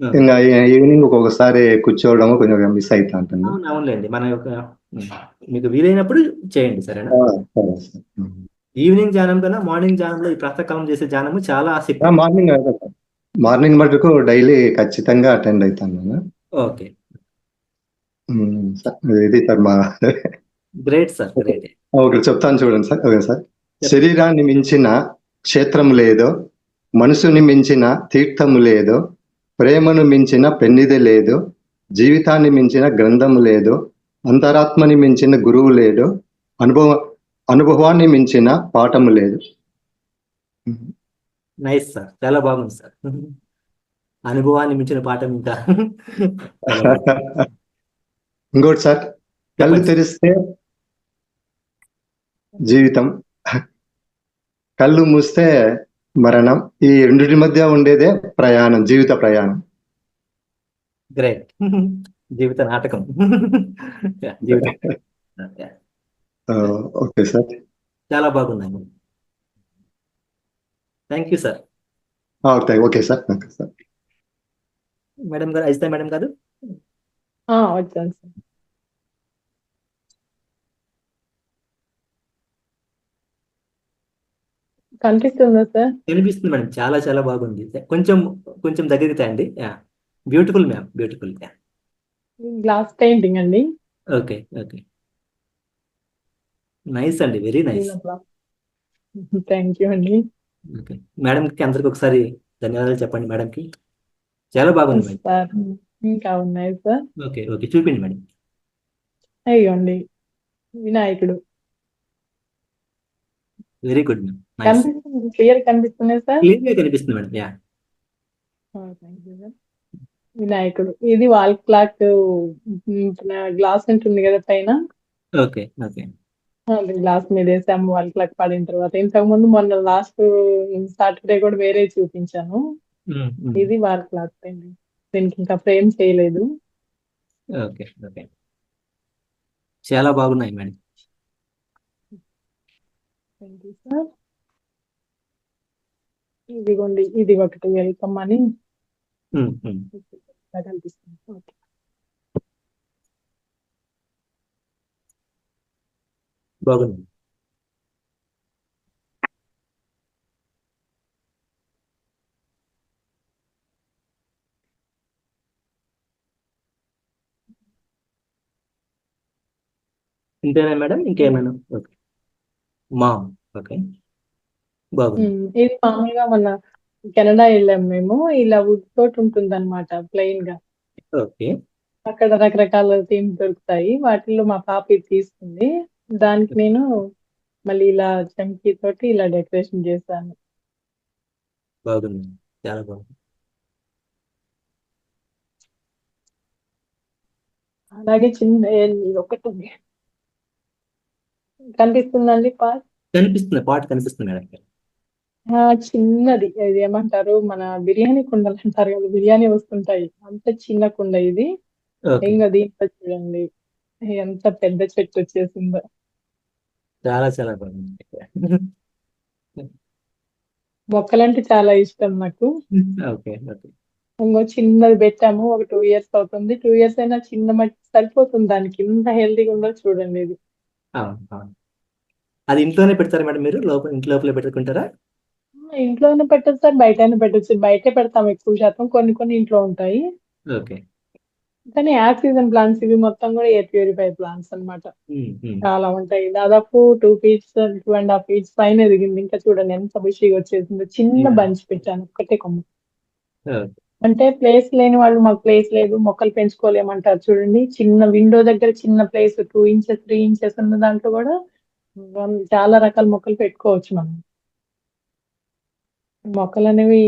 ఇంకా ఈవినింగ్ ఒక్కొక్కసారి కూర్చోవడం కొంచెం మిస్ అవుతా ఉంటుంది. అవునులేండి, మన యొక్క మీకు వీలైనప్పుడు చేయండి, సరేనా? సరే సార్. ఈవినింగ్ ధ్యానం కన్నా మార్నింగ్ ధ్యానంలో ఈ ప్రాతకాలం చేసే ధ్యానము చాలా ఆసక్తి. మార్నింగ్ మటుకు డైలీ ఖచ్చితంగా అటెండ్ అవుతాను నేను. ఓకే, ఇది సార్ మా గ్రేట్ సార్, గ్రేట్. ఒకటి చెప్తాను చూడండి సార్. Okay sir. శరీరాన్ని మించిన క్షేత్రము లేదో, మనసుని మించిన తీర్థము లేదో, ప్రేమను మించిన పెన్నిది లేదు, జీవితాన్ని మించిన గ్రంథము లేదు, అంతరాత్మని మించిన గురువు లేడు, అనుభవాన్ని మించిన పాఠము లేదు. నైస్ సార్, చాలా బాగుంది సార్. అనుభవాన్ని మించిన పాఠం ఇంకా. ఇంకోటి సార్, కళ్ళు తెరిస్తే జీవితం, కళ్ళు మూస్తే మరణం. ఈ రెండింటి మధ్య ఉండేదే ప్రయాణం, జీవిత ప్రయాణం. గ్రేట్. జీవిత నాటకం. జీవితం. ఓకే సార్, చాలా బాగున్నాయి. Thank you sir. Okay sir. Madam గారు, అజిత మేడం గారు వచ్చాను సార్. కనిపిస్తుందా సార్? కనిపిస్తుంది మేడం, చాలా చాలా బాగుంది. కొంచెం దగ్గరికి తేండి. Beautiful ma'am, beautiful. Glass painting అండి. ఓకే, ఓకే, నైస్ అండి, వెరీ నైస్. థ్యాంక్ యూ అండి. ఓకే, మేడంకి అందరికి ఒకసారి ధన్యవాదాలు చెప్పండి. మేడంకి చాలా బాగుంది మేడం. సార్ ఇంకా ఉన్నాయి సార్. ఓకే, ఓకే, చూపిండి మేడం. అయ్యోండి, వినాయకుడు వెరీ గుడ్ మ్యామ్. కనిపిస్తుంది, క్లియర్ కనిపిస్తున్నాయి సార్. క్లియర్గా కనిపిస్తుంది మేడం. Thank you sir. వినాయకుడు, ఇది వాల్ క్లాక్ గ్లాస్ ఉంటుంది కదా పైన, ఓకే, ఓకే, గ్లాస్ మీద వేసాము వాల్ క్లాక్ పడిన తర్వాత. ఇంతకు ముందు మొన్న లాస్ట్ సాటర్డే కూడా వేరే చూపించాను. ఇది వాల్ క్లాక్ అండి. దీనికి ఇంకా ఫ్రేమ్ చేయలేదు. ఓకే, ఓకే, చాలా బాగున్నాయి మేడం. Thank you sir. ఇదిగోండి, ఇది ఒకటి వెల్కమ్ అని కనిపిస్తుంది. ఓకే, బాగుంది. ఇంతేనా మేడం? ఇంకేమైనా? Okay, ma'am. ఓకే, బాగుంది. ఇది మామూలుగా మన కెనడా వెళ్ళాము మేము. ఇలా వుడ్ తోటి ఉంటుంది అనమాట, ప్లెయిన్ గా. ఓకే, అక్కడ రకరకాల థీమ్స్ దొరుకుతాయి. వాటిల్లో మా పాప ఇది తీసుకుంది. దానికి నేను మళ్ళీ ఇలా చంకీ తోటి ఇలా డెకరేషన్ చేశాను. బాగుంది, చాలా బాగుంది. అలాగే చిన్న ఒకటి ఉంది. కనిపిస్తుందండి పాట్? కనిపిస్తుంది, పాట కనిపిస్తుంది మేడం. చిన్నది, ఇది ఏమంటారు, మన బిర్యానీ కుండలు అంటారు కదా, బిర్యానీ వస్తుంటాయి, అంత చిన్న కుండ ఇది. ఓకే, ఇంకా దీంట్లో చూడండి ఎంత పెద్ద చెట్టు వచ్చేసిందో. చాలా చాలా బాగుంది. మొక్కలంటే చాలా ఇష్టం నాకు. ఓకే, ఓకే, ఇంకో చిన్నది పెట్టాము, ఒక 2 ఇయర్స్ అవుతుంది. 2 ఇయర్స్ అయినా చిన్న మట్టి సరిపోతుంది దానికి. ఇంత హెల్తీగా ఉందో చూడండి ఇది. అవును అవును. అది ఇంట్లోనే పెడతారా మేడం మీరు? ఇంటి లోపలే పెట్టుకుంటారా? ఇంట్లోనే పెట్టచ్చు సార్, బయటైనా పెట్టచ్చు. బయటే పెడతాం ఎక్కువ శాతం, కొన్ని కొన్ని ఇంట్లో ఉంటాయి. ఓకే. కానీ ఆక్సిజన్ ప్లాంట్స్ ఇవి మొత్తం కూడా ఎయిర్ ప్యూరిఫై ప్లాంట్స్ అన్నమాట. చాలా ఉంటాయి. దాదాపు 2 ఫీట్స్ 2.5 ఫీట్స్ పైన ఎదిగింది. ఇంకా చూడండి ఎంత బుషిగా వచ్చేసిందో. చిన్న Yeah. బంచ్ పెట్టాను, ఒక్కటే కొమ్మ. ఓకే. అంటే ప్లేస్ లేని వాళ్ళు మాకు ప్లేస్ లేదు, మొక్కలు పెంచుకోలేమంటారు చూడండి. చిన్న విండో దగ్గర చిన్న ప్లేస్ 2 ఇంచెస్ 3 ఇంచెస్ ఉన్న దాంట్లో కూడా చాలా రకాల మొక్కలు పెట్టుకోవచ్చు మనం. మొక్కలు అనేవి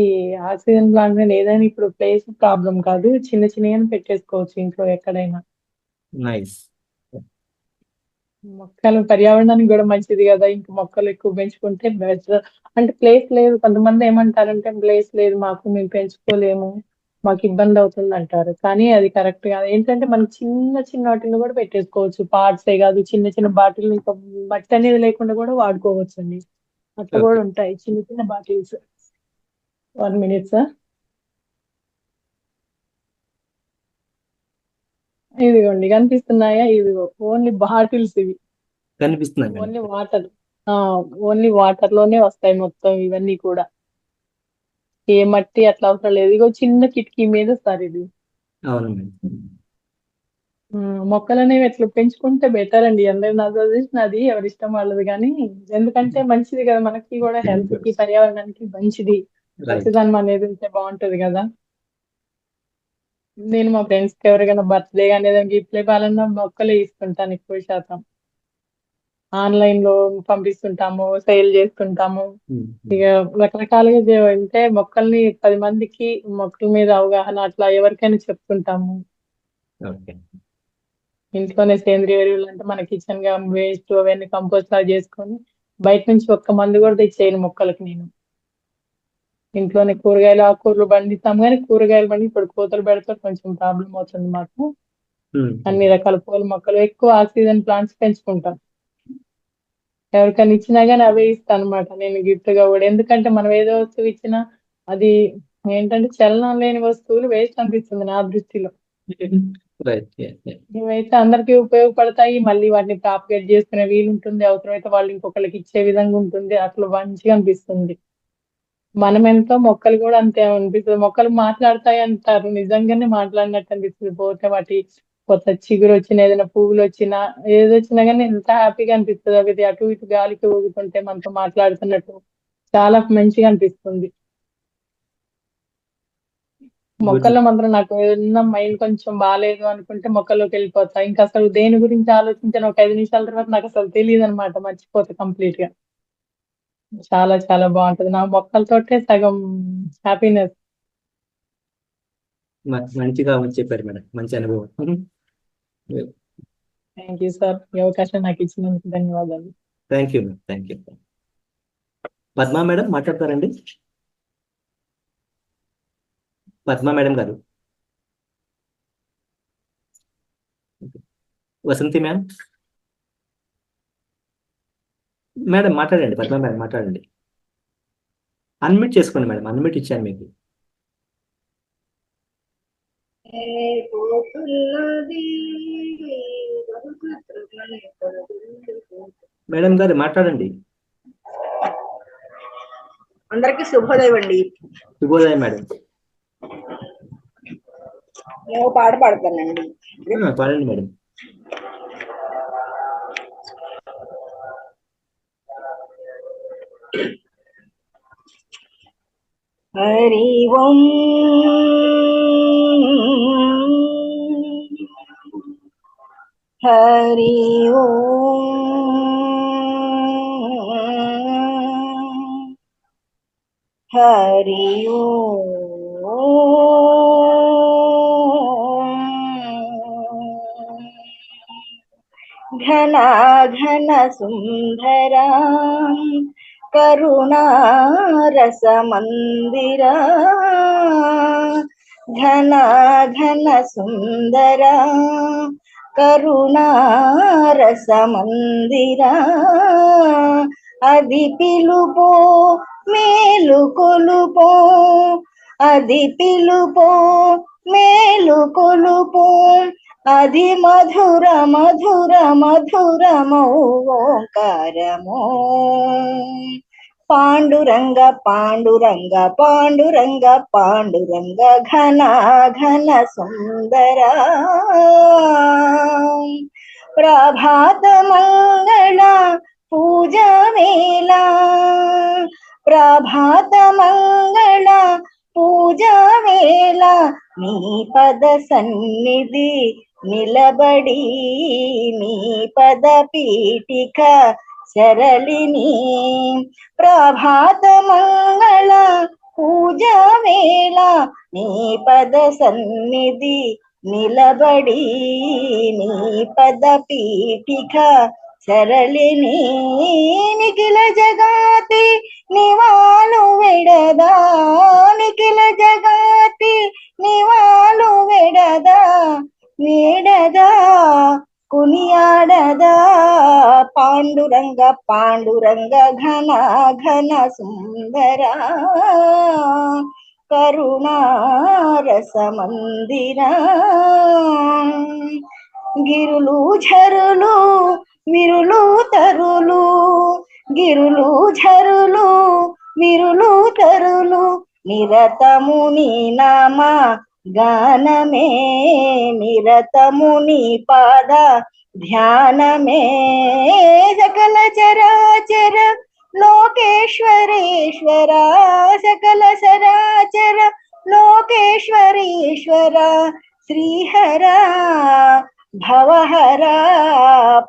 ఆక్సిజన్ ప్లాంట్ అని ఏదైనా ఇప్పుడు ప్లేస్ ప్రాబ్లం కాదు, చిన్న చిన్నగా పెట్టేసుకోవచ్చు ఇంట్లో ఎక్కడైనా. నైస్. మొక్కలు పర్యావరణానికి కూడా మంచిది కదా, ఇంకా మొక్కలు ఎక్కువ పెంచుకుంటే బెటర్. అంటే ప్లేస్ లేదు, కొంతమంది ఏమంటారంటే ప్లేస్ లేదు మాకు, మేము పెంచుకోలేము, మాకు ఇబ్బంది అవుతుంది అంటారు. కానీ అది కరెక్ట్ కాదు. ఏంటంటే మనం చిన్న చిన్న వాటిని కూడా పెట్టేసుకోవచ్చు, పార్ట్సే కాదు, చిన్న చిన్న బాటిల్ ఇంకా మట్టి అనేది లేకుండా కూడా వాడుకోవచ్చు అండి. అట్లా కూడా ఓకే. ఉంటాయి చిన్న చిన్న బాటిల్స్. 1 minute sir. ఇదిగోండి కనిపిస్తున్నాయా? ఇదిగో ఓన్లీ బాటిల్స్ ఇవి, కనిపిస్తున్నాయి madam. Only water. Only water లోనే వస్తాయి మొత్తం ఇవన్నీ కూడా. ఏ మట్టి అట్లా అవసరం లేదు. ఇగో చిన్న కిటికీ మీద సార్ ఇది. అవును మేడం. మొక్కలు అనేవి ఎట్లా పెంచుకుంటే బెటర్ అండి. అందరి నా సజెషన్ అది, ఎవరి ఇష్టం వాళ్ళది. కానీ ఎందుకంటే మంచిది కదా, మనకి కూడా హెల్త్ కి పర్యావరణానికి మంచిది. రైట్. పచ్చదనం అనేది ఉంటే బాగుంటది కదా. నేను మా ఫ్రెండ్స్ కి ఎవరికైనా బర్త్డే కానీ ఏదైనా గిఫ్ట్ ఇవ్వాలన్నా మొక్కలే ఇస్తుంటాను ఎక్కువ శాతం. ఆన్లైన్ లో పంపిస్తుంటాము, సేల్ చేస్తుంటాము. ఇక రకరకాలుగా అంటే మొక్కల్ని 10 మందికి మొక్కల మీద అవగాహన అట్లా ఎవరికైనా చెప్తుంటాము. ఓకే. ఇంట్లోనే సేంద్రియ ఎరువులు అంటే మన కిచెన్ గా వేస్ట్ అవన్నీ కంపోస్ట్ లాగా చేసుకొని, బయట నుంచి ఒక్క మందు కూడా తెచ్చేయను మొక్కలకి నేను. ఇంట్లోనే కూరగాయలు ఆకుకూరలు పండిస్తాం, కానీ కూరగాయలు పండి ఇప్పుడు కోతలు పెడితే కొంచెం ప్రాబ్లం అవుతుంది మాకు. అన్ని రకాల పూల మొక్కలు, ఎక్కువ ఆక్సిజన్ ప్లాంట్స్ పెంచుకుంటాం. ఎవరికైనా ఇచ్చినా కానీ అవే ఇస్తాను అనమాట నేను గిఫ్ట్ గా కూడా. ఎందుకంటే మనం ఏదో వస్తువు ఇచ్చినా అది ఏంటంటే చలనం లేని వస్తువులు వేస్ట్ అనిపిస్తుంది నా దృష్టిలో. రైట్. ఇవైతే అందరికీ ఉపయోగపడతాయి, మళ్ళీ వాటిని ప్రాపగేట్ చేసుకునే వీలు ఉంటుంది, అవసరమైతే వాళ్ళు ఇంకొకరికి ఇచ్చే విధంగా ఉంటుంది, అట్లా మంచిగా అనిపిస్తుంది. మనం ఎంతో మొక్కలు కూడా అంతే అనిపిస్తుంది. మొక్కలు మాట్లాడతాయి అంటారు, నిజంగానే మాట్లాడినట్టు అనిపిస్తుంది. పోతే వాటి కొత్త చిగురు వచ్చిన, ఏదైనా పువ్వులు వచ్చినా, ఏది వచ్చినా కానీ ఎంత హ్యాపీగా అనిపిస్తుంది. అవి అటు ఇటు గాలికి ఊగుతుంటే మనతో మాట్లాడుతున్నట్టు చాలా మంచిగా అనిపిస్తుంది. మొక్కల్లో మాత్రం నాకు ఏదన్నా మైండ్ కొంచెం బాగాలేదు అనుకుంటే మొక్కల్లోకి వెళ్ళిపోతా. ఇంకా అసలు దేని గురించి ఆలోచించిన ఒక 5 నిమిషాల తర్వాత నాకు అసలు తెలియదు అనమాట, మర్చిపోతా కంప్లీట్ గా. చాలా చాలా బాగుంటది. నా మొక్కలతోటే సగం హ్యాపీనెస్. మంచిగా చెప్పారు మేడం. మంచి అనుభవం. థ్యాంక్ యూ సార్, ఈ అవకాశం నాకు ఇచ్చినందుకు ధన్యవాదాలు. Thank you madam. Thank you. Padma madam మాట్లాడతారండి? పద్మా మేడం గారు. వసంతి మ్యామ్. మేడం మాట్లాడండి. పద్మా మేడం మాట్లాడండి. అన్మ్యూట్ చేసుకోండి మేడం, అన్మ్యూట్ ఇచ్చాను మీకు. మేడం గారు మాట్లాడండి. అందరికి శుభోదయం అండి. శుభోదయం మేడం. నేను పాట పాడతానండి. పాడండి మేడం. హరి ఓం హరి ఓం హరి ఓం ఘన ఘన సుందరా కరుణారస మందిరా ఘన ఘన సుందరా కరుణారస మందిరా అది పిలుపో మేలు కొలుపో అది పిలుపు మేలు కొలుపు, అది మధుర మధుర మధురమౌ ఓంకారము. పాండురంగ పాండురంగ పాండురంగ పాండురంగ ఘన ఘన సుందర. ప్రభాత మంగళ పూజ వేళ, ప్రభాత మంగళ పూజ వేళ, నీ పద సన్నిధి నిలబడి, నీ పద పీఠిక సరళిని. ప్రభాత మంగళ పూజ వేళ, నీ పద సన్నిధి నిలబడి, నీ పద పీఠిక సరళిని. నిఖిల జగాతి నివాళు వెడదా, నిఖిల జగాతి నివాళు వెడదా, వేడదా కునియాడదా. పాండురంగ పాండురంగ ఘన ఘన సుందర. కరుణారస మందిర. గిరులు ఝరులు విరులు తరులు, గిరులు ఝరులు విరులు తరులు, నిరతము నీ నామ గానమే, నిరతము నీ పాద ధ్యానమే. సకల చరాచర లోకేశ్వరేశ్వర, సకల చరాచర లోకేశ్వరేశ్వర, శ్రీహర భవహర.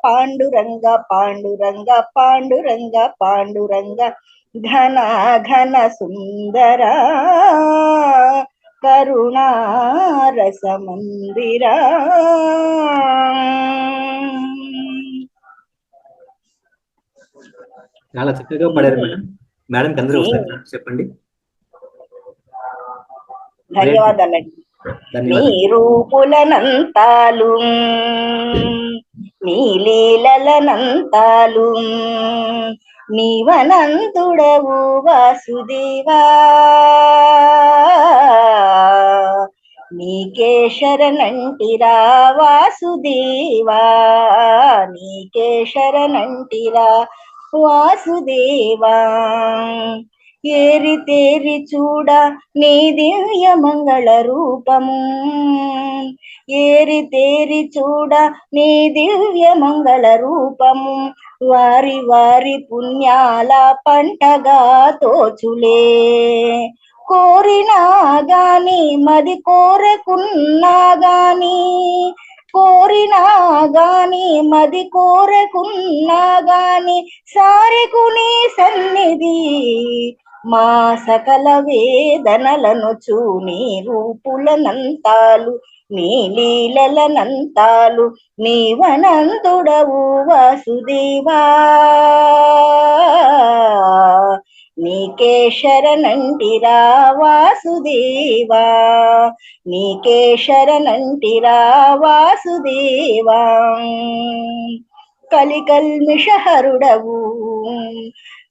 పాండురంగ పాండురంగ పాండురంగ పాండురంగ ఘన ఘన సుందర. కరుణారస మందిర. చాలా చక్కగా పాడారు మేడం. మేడంకి అందరూ ఒకసారి చెప్పండి. ధన్యవాదాలండి. నీ రూపులనంతాలు, నీ లీలలనంతాలు, నీవనంతుడవు వాసుదేవా. నీకే శరణంటిరా వాసుదేవా, నీకే శరణంటిరా వాసుదేవా. ఏరి తేరి చూడ నీ దివ్య మంగళ రూపము, ఏరి తేరి చూడ నీ దివ్య మంగళ రూపము. వారి వారి పుణ్యాల పంటగా తోచులే, కోరినా గాని మది కోరకున్నా గాని, కోరినా గాని మది కోరకున్నా గాని, సారెకుని సన్నిధి మా సకల వేదనలను చూని రూపులనంతాలు, నీ లీలలనంతాలు, నీవనంతుడవు వాసుదేవా. నీకే శరణంటిరా వాసుదేవా, నీకే శరణంటిరా వాసుదేవా. కలికల్మిషహరుడవు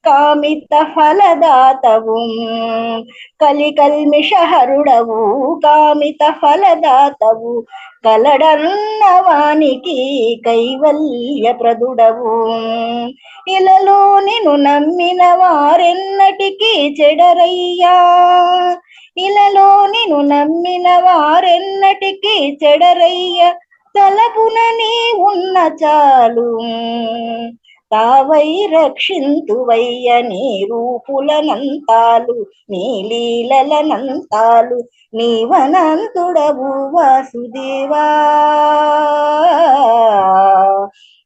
కామిత ఫలదాతవు, కలికల్మిషహరుడవు కామిత ఫలదాతవు. కలడన్నవానికి కైవల్య ప్రదుడవు. ఇలలో నిన్ను నమ్మిన వారెన్నటికీ చెడరయ్యా, ఇలలో నిన్ను నమ్మిన వారెన్నటికీ చెడరయ్య. తలపున నీ ఉన్న చాలు, తావై రక్షింతువయ్య. నీ రూపులనంతాలు, నీ లీలలనంతాలు, నీవనంతుడవు వాసుదేవా.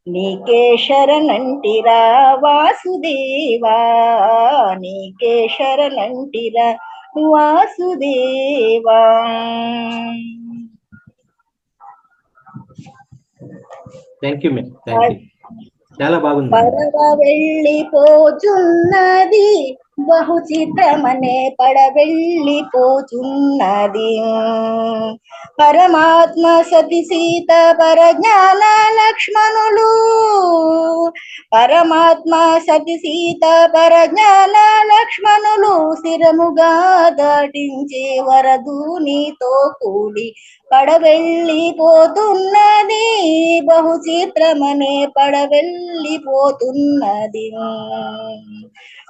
నీకే శరణంటిరా వాసుదేవా, నీకే శరణంటిరా Vasudeva. Thank you madam, thank you. చాలా బాగుంది. పరవ వెళ్ళిపోచున్నది బహు చిత్రమనే పడవెళ్ళిపోతున్నది. పరమాత్మ సతి సీత పరజ్ఞాన లక్ష్మణులు, పరమాత్మ సతి సీత పరజ్ఞాన లక్ష్మణులు స్థిరముగా దాటించే వరదూనితో కూడి పడవెళ్ళిపోతున్నది. బహు చిత్రమనే పడవెళ్ళిపోతున్నది.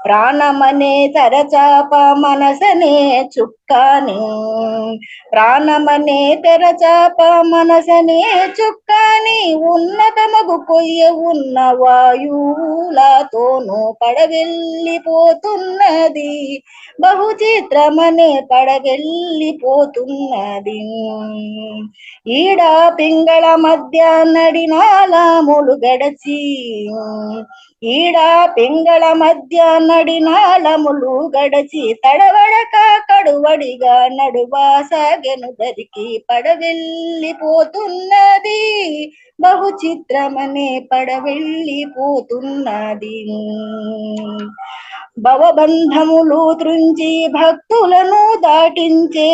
ప్రాణమనే తెరచాప మనసనే చుక్కాని, ప్రాణమనే తెరచాప మనసనే చుక్కాని, ఉన్నతమగు కొయ్య ఉన్న వాయువులతోనూ పడవెళ్ళిపోతున్నది. బహు చిత్రమనే పడవెళ్ళిపోతున్నది. ఈడ పింగళ మధ్య నడినాళములు గడచి, ఈడ పింగళ మధ్య నడినాళములు గడచి, తడవడక కడువడిగా నడువాసాగెను దరికి పడవెళ్ళిపోతున్నది. బహు చిత్రమనే పడవెళ్ళిపోతున్నది. భవబంధములు త్రుంచి భక్తులను దాటించే,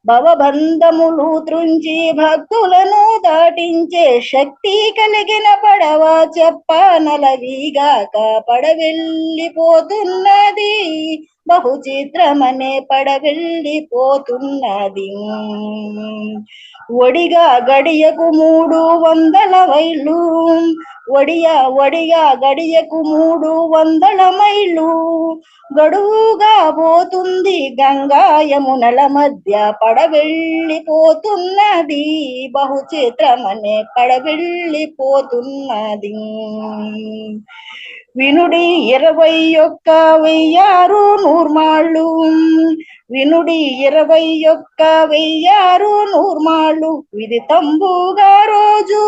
భవబంధములు త్రుంచి భక్తులను దాటించే శక్తి కలిగిన పడవ చెప్పనలవిగాక పడవెళ్ళిపోతున్నది. బహు చిత్రమనే పడవెళ్ళిపోతున్నది. ఒడిగా గడియకు 300 మైళ్ళు, ఒడిగా గడియకు 300 మైళ్ళు, గడువుగా పోతుంది గంగా యమునల మధ్య పడవెళ్ళిపోతున్నది. బహు చిత్రమనే పడవెళ్ళిపోతున్నది. వినుడి 21,000 నూర్మాళ్ళు, వినుడి 21,000 నూర్మాళ్ళు, విదితంబుగా రోజు,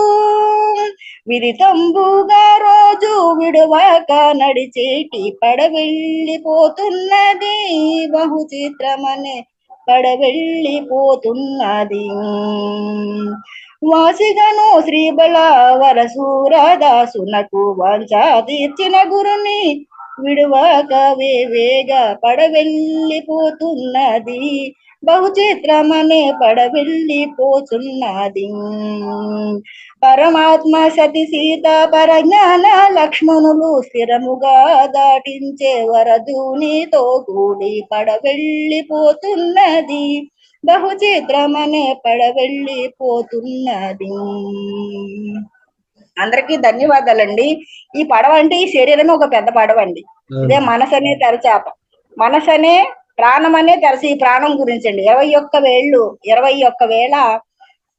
విదితంబుగా రోజు విడువాక నడిచేటి పడవెళ్ళిపోతున్నది. బహు చిత్రమనే పడవెళ్ళిపోతున్నది. వాసిగను శ్రీబళవర సూరదాసునకు వాంఛా తీర్చిన గురుని విడువాక వేవేగా పడవెళ్ళిపోతున్నది. బహు చిత్రమనే పడవెళ్ళిపోతున్నది. పరమాత్మ సతి సీత పరజ్ఞాన లక్ష్మణులు స్థిరముగా దాటించే వరదూనితో కూడి పడవెళ్ళిపోతున్నది. బహు చిత్రమనే పడవెళ్ళిపోతున్నది. అందరికీ ధన్యవాదాలండి. ఈ పడవ అంటే ఈ శరీరమే ఒక పెద్ద పడవ అండి. ఇదే మనసు అనే తెరచాప, మనసు అనే ప్రాణం అనే తెరచి, ఈ ప్రాణం గురించి అండి 21,000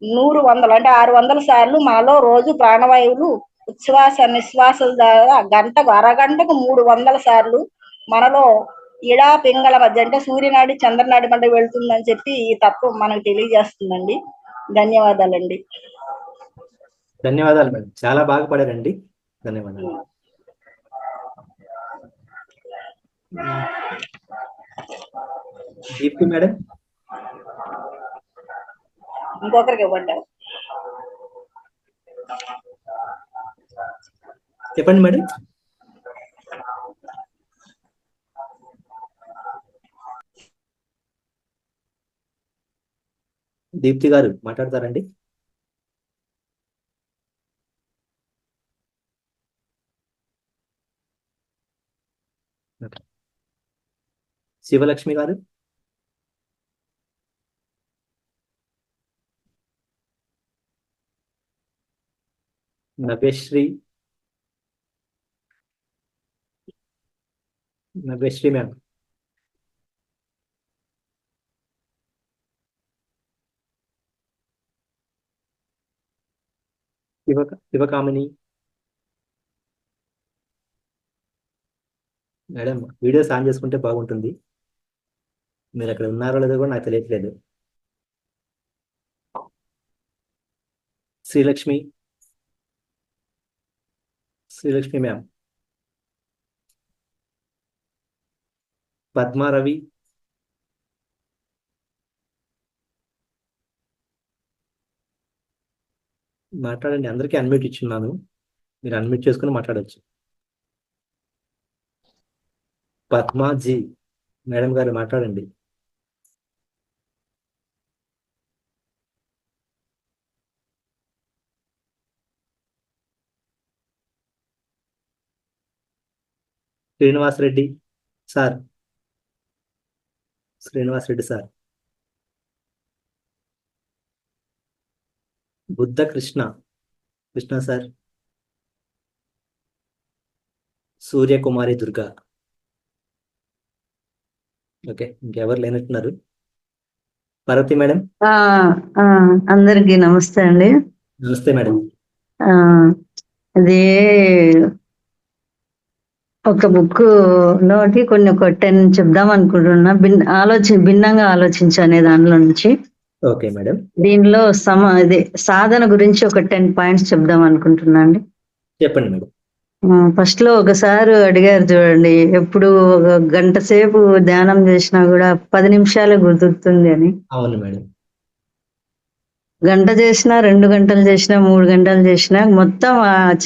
100 100 అంటే 600 సార్లు మనలో రోజు ప్రాణవాయువులు ఉచ్ఛ్వాస నిశ్వాసాల ద్వారా అరగంటకు 300 సార్లు మనలో ఇడా పింగళ మధ్య అంటే సూర్యనాడి చంద్రనాడి మధ్య వెళ్తుందని చెప్పి ఈ తత్వం మనకు తెలియజేస్తుందండి. ధన్యవాదాలండి. ధన్యవాదాలు మేడం, చాలా బాగా పడారండి. ధన్యవాదాలు. దీప్తి మేడం, ఇంకొకరికి ఇవ్వండి. చెప్పండి మేడం. దీప్తి గారు మాట్లాడతారండి. శివలక్ష్మి గారు, Navyasri ma'am, Sivakamini madam, videos on చేసుకుంటే బాగుంటుంది. మీరు అక్కడ ఉన్నారో లేదో కూడా నాకు తెలియట్లేదు. శ్రీలక్ష్మి మ్యామ్, పద్మారవి, మాట్లాడండి. అందరికీ అన్మ్యూట్ ఇచ్చున్నాను, మీరు అన్మ్యూట్ చేసుకుని మాట్లాడచ్చు. పద్మాజీ మేడం గారు మాట్లాడండి. Srinivas Reddy sir, Srinivas Reddy sir, Buddha Krishna Krishna sir, Suryakumari Durga. Okay, ఇంకెవరు లేనట్టున్నారు. పార్వతి మేడం. ఆ, ఆ, అందరికీ నమస్తే అండి. నమస్తే మేడం. ఆ, అది ఒక బుక్ లోటి కొన్ని ఒక 10 చెప్దాం అనుకుంటున్నా. భిన్నంగా ఆలోచించనే దానిలో నుంచి. ఓకే మేడం, దీనిలో ఇది సాధన గురించి ఒక 10 పాయింట్స్ చెప్దాం అనుకుంటున్నా అండి. చెప్పండి మేడం. ఫస్ట్ లో ఒకసారి అడిగారు చూడండి, ఎప్పుడు ఒక గంట సేపు ధ్యానం చేసినా కూడా 10 నిమిషాలే గుర్తుంది అని. అవును మేడం. గంట చేసినా, 2 గంటలు చేసినా, 3 గంటలు చేసినా మొత్తం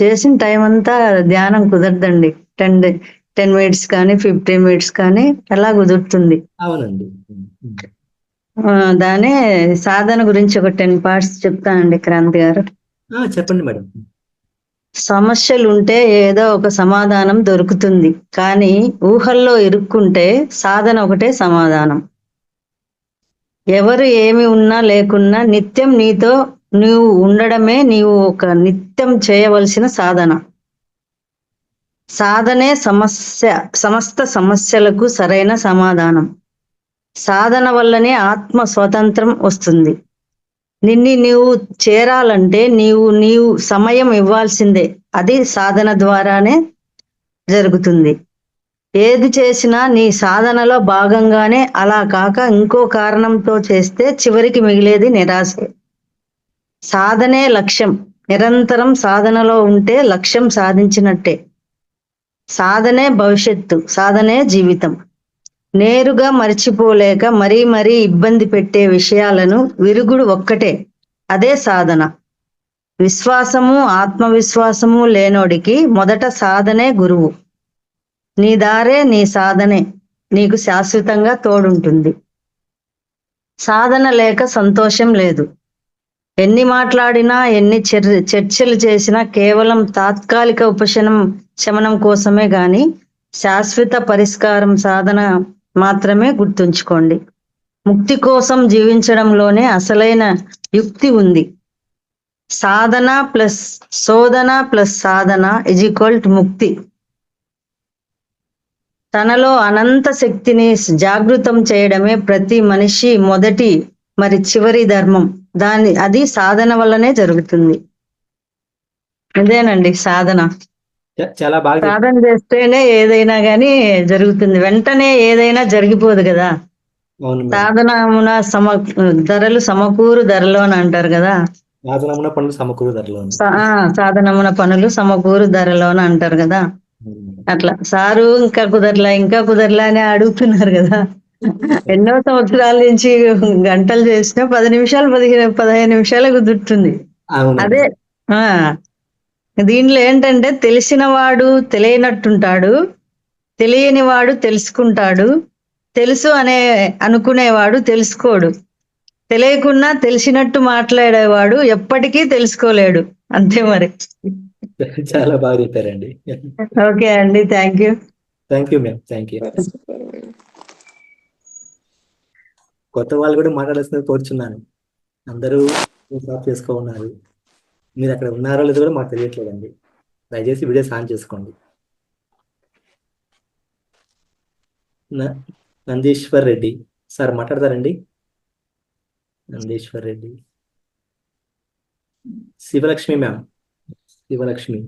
చేసిన టైం అంతా ధ్యానం కుదరదండి. 10 మినిట్స్ కానీ 15 మినిట్స్ కానీ అలా కుదురుతుంది. అవునండి. దానే సాధన గురించి ఒక 10 పార్ట్స్ చెప్తానండి క్రాంతి గారు. చెప్పండి మేడం. సమస్యలు ఉంటే ఏదో ఒక సమాధానం దొరుకుతుంది, కానీ ఊహల్లో ఇరుక్కుంటే సాధన ఒకటే సమాధానం. ఎవరు ఏమి ఉన్నా లేకున్నా నిత్యం నీతో నువ్వు ఉండడమే నీవు ఒక నిత్యం చేయవలసిన సాధన. సాధనే సమస్త సమస్యలకు సరైన సమాధానం. సాధన వల్లనే ఆత్మ స్వతంత్రం వస్తుంది. నీవు చేరాలంటే నీవు సమయం ఇవ్వాల్సిందే. అది సాధన ద్వారానే జరుగుతుంది. ఏది చేసినా నీ సాధనలో భాగంగానే, అలా కాక ఇంకో కారణంతో చేస్తే చివరికి మిగిలేది నిరాశే. సాధనే లక్ష్యం. నిరంతరం సాధనలో ఉంటే లక్ష్యం సాధించినట్టే. సాధనే భవిష్యత్తు, సాధనే జీవితం. నేరుగా మర్చిపోలేక మరీ మరీ ఇబ్బంది పెట్టే విషయాలను విరుగుడు ఒక్కటే, అదే సాధన. విశ్వాసము ఆత్మవిశ్వాసము లేనోడికి మొదట సాధనే గురువు. నీ దారే నీ సాధనే నీకు శాశ్వతంగా తోడుంటుంది. సాధన లేక సంతోషం లేదు. ఎన్ని మాట్లాడినా, ఎన్ని చర్చలు చేసినా కేవలం తాత్కాలిక శమనం కోసమే గాని శాశ్వత పరిష్కారం సాధన మాత్రమే. గుర్తుంచుకోండి, ముక్తి కోసం జీవించడంలోనే అసలైన యుక్తి ఉంది. సాధన ప్లస్ శోధన ప్లస్ సాధన = ముక్తి. తనలో అనంత శక్తిని జాగృతం చేయడమే ప్రతి మనిషి మొదటి చివరి ధర్మం. అది సాధన వల్లనే జరుగుతుంది. ఇదేనండి సాధన. చాలా బాగా సాధన చేస్తేనే ఏదైనా గానీ జరుగుతుంది. వెంటనే ఏదైనా జరిగిపోదు కదా. సాధనమున ధరలు సమకూరు ధరలో అని అంటారు కదా. సాధనమున పనులు సమకూరు ధరలో. సాధనమున పనులు సమకూరు ధరలో అని అంటారు కదా. అట్లా సారు ఇంకా కుదరలా అని అడుగుతున్నారు కదా. ఎన్నో సంవత్సరాల నుంచి గంటలు చేసినా 10 నిమిషాలు 15 నిమిషాలే కుదురుతుంది. అదే దీనిలో ఏంటంటే, తెలిసినవాడు తెలియనట్టుంటాడు, తెలియనివాడు తెలుసుకుంటాడు, తెలుసు అనుకునేవాడు తెలుసుకోడు, తెలియకున్నా తెలిసినట్టు మాట్లాడేవాడు ఎప్పటికీ తెలుసుకోలేడు. అంతే మరి. చాలా బాగా చెప్పారండి. ఓకే అండి, thank you. Thank you ma'am, thank you. కొత్త వాళ్ళు కూడా మాట్లాడాల్సింది కోరుచున్నాను. అందరూ స్టాప్ చేసుకోన్నారు. మీరు అక్కడ ఉన్నారో లేదో కూడా మాకు తెలియట్లేదండి. దయచేసి వీడియోస్ ఆన్ చేసుకోండి. నందీశ్వర్ రెడ్డి సార్ మాట్లాడతారండి. నందీశ్వర్ రెడ్డి. శివలక్ష్మి మ్యామ్, శివలక్ష్మి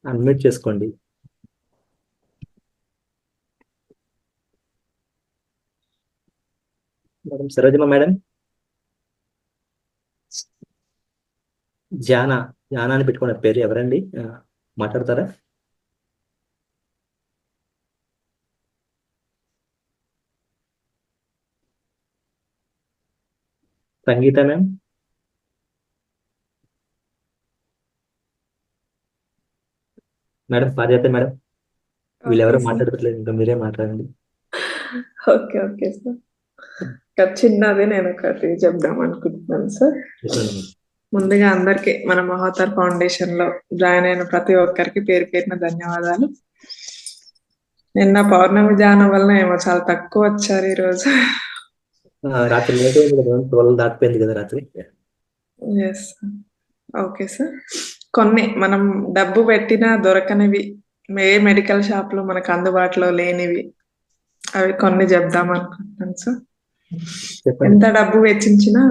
అన్మ్యూట్ చేసుకోండి. Madam Sarojamma madam. జానా అని పెట్టుకున్న పేరు ఎవరండి? మాట్లాడతారా? సంగీత మ్యామ్. మేడం పాదయాత్ర మేడం. వీళ్ళెవరో సార్. మాట్లాడట్లేదు, ఇంకా మీరే మాట్లాడండి. Okay sir. చిన్నది నేను ఒకటి చెప్దాం అనుకుంటున్నాను సార్. చెప్పండి మేడం. ముందుగా అందరికి మన మహోత్తర్ ఫౌండేషన్ లో జాయిన్ అయిన ప్రతి ఒక్కరికి పేరు పేరున ధన్యవాదాలు. నిన్న పౌర్ణమి ధ్యానం వలన ఏమో చాలా తక్కువ వచ్చారు ఈ రోజు. రాత్రి లేట్ అయింది కదా, 12 దాటిపోయింది కదా రాత్రి. Yes okay sir. కొన్ని మనం డబ్బు పెట్టినా దొరకనివి, ఏ మెడికల్ షాప్ లో మనకు అందుబాటులో లేనివి, అవి కొన్ని చెప్దాం అనుకుంటున్నాను సార్. చెప్పండి. ఎంత డబ్బు వెచ్చించినా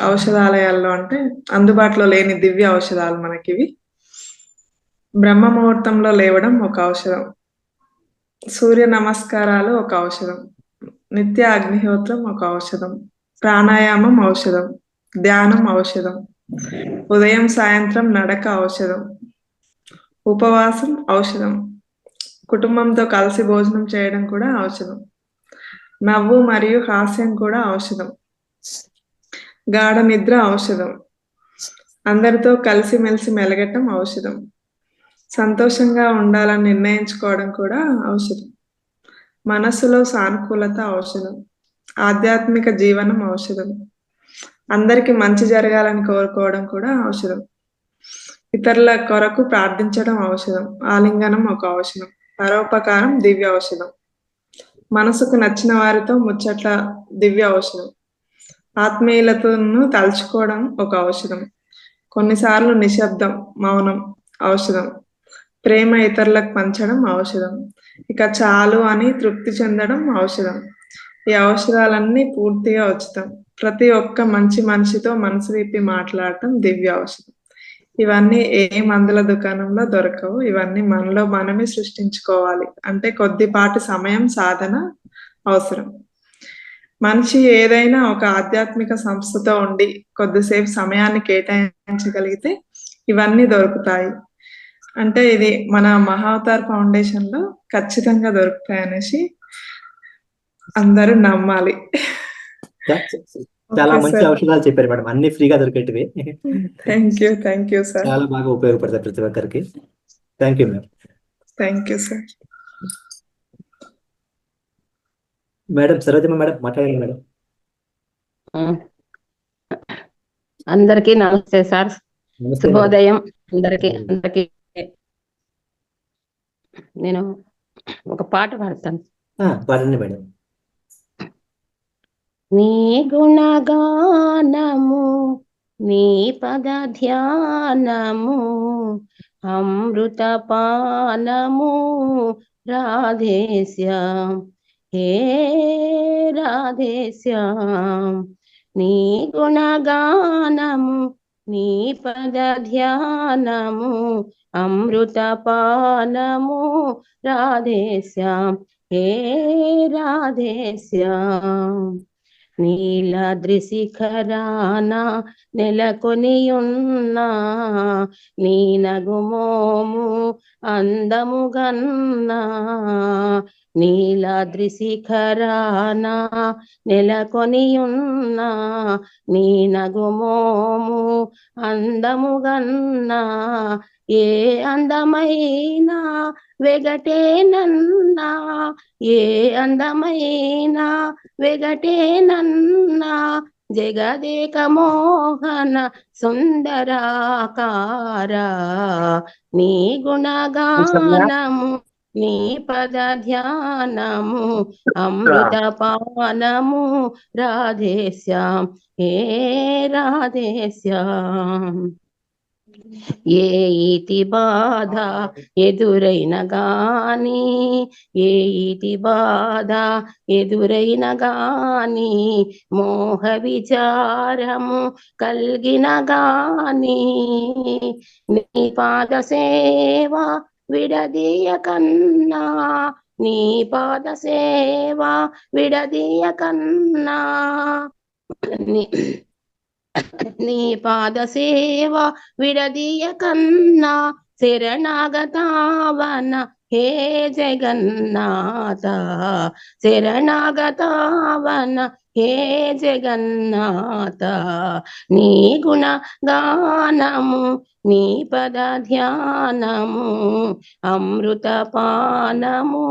ఔషధాలయాల్లో అంటే అందుబాటులో లేని దివ్య ఔషధాలు మనకివి. బ్రహ్మ ముహూర్తంలో లేవడం ఒక ఔషధం, సూర్య నమస్కారాలు ఒక ఔషధం, నిత్య అగ్నిహోత్రం ఒక ఔషధం, ప్రాణాయామం ఔషధం, ధ్యానం ఔషధం, ఉదయం సాయంత్రం నడక ఔషధం, ఉపవాసం ఔషధం, కుటుంబంతో కలిసి భోజనం చేయడం కూడా ఔషధం, నవ్వు మరియు హాస్యం కూడా ఔషధం, గాఢ నిద్ర ఔషధం, అందరితో కలిసిమెలిసి మెలగటం ఔషధం, సంతోషంగా ఉండాలని నిర్ణయించుకోవడం కూడా ఔషధం, మనస్సులో సానుకూలత ఔషధం, ఆధ్యాత్మిక జీవనం ఔషధం, అందరికి మంచి జరగాలని కోరుకోవడం కూడా ఔషధం, ఇతరుల కొరకు ప్రార్థించడం ఔషధం, ఆలింగనం ఒక ఔషధం, పరోపకారం దివ్య ఔషధం, మనసుకు నచ్చిన వారితో ముచ్చట్ల దివ్య ఔషధం, ఆత్మీయులతోను తలుచుకోవడం ఒక ఔషధం, కొన్నిసార్లు నిశ్శబ్దం మౌనం ఔషధం, ప్రేమ ఇతరులకు పంచడం ఔషధం, ఇక చాలు అని తృప్తి చెందడం ఔషధం. ఈ ఔషధాలన్నీ పూర్తిగా ఉచితం. ప్రతి ఒక్క మంచి మనిషితో మనసు విప్పి మాట్లాడటం దివ్య ఔషధం. ఇవన్నీ ఏ మందుల దుకాణంలో దొరకవు. ఇవన్నీ మనలో మనమే సృష్టించుకోవాలి. అంటే కొద్దిపాటి సమయం, సాధన అవసరం. మనిషి ఏదైనా ఒక ఆధ్యాత్మిక సంస్థతో ఉండి కొద్దిసేపు సమయాన్ని కేటాయించగలిగితే ఇవన్నీ దొరుకుతాయి. అంటే ఇది మన మహావతార్ ఫౌండేషన్ లో ఖచ్చితంగా దొరుకుతాయి అనేసి అందరూ నమ్మాలి. చాలా మంచి ఔషధాలు చెప్పారు మేడం, అన్ని ఫ్రీగా దొరికేటివి. Thank you sir. చాలా బాగా ఉపయోగపడతాయి ప్రతి ఒక్కరికి. Thank you madam. Thank you sir. Madam Sarojamma madam మాట్లాడండి మేడం. అందరికీ నమస్తే సార్. నమస్తే శుభోదయం అందరికి. నేను ఒక పాట పాడతాను. పాడండి మేడం. నీ గుణగానము నీ పద ధ్యానము అమృత పానము రాధేశ్యాం హే రాధేశ్యాం. నీ గుణగానము నీ పద ధ్యానము అమృత పానము రాధేశ్యాం హే రాధేశ్యాం. నీలాద్రి శిఖరాన నెలకొనియున్నా నీ నగుమోము అందముగన్నా. నీలాద్రి శిఖరాన నెలకొనియున్నా నీ నగుమోము అందముగన్నా. ఏ అందమైనా వెగటేనన్నా, ఏ అందమైనా వెగటేనన్నా. జగదేక మోహన సుందరాకారా నీ గుణగానము నీ పద ధ్యానము అమృత పానము రాధేశ్యాం హే రాధేశ్యాం. ఏ ఈతి బాధ ఎదురైన గాని, ఏ ఈతి బాధ ఎదురైన గాని, మోహ విచారము కలిగిన గాని, నీ పాద సేవ విడదీయ కన్నా, నీ పాద సేవ విడదీయ కన్నా. నీ పాద సేవ విడదీయ కన్నా శరణాగతావన హే జగన్నాథ శరణాగతావన హే జగన్నాథ నీ గుణ గానము నీ పద ధ్యానము అమృత పానము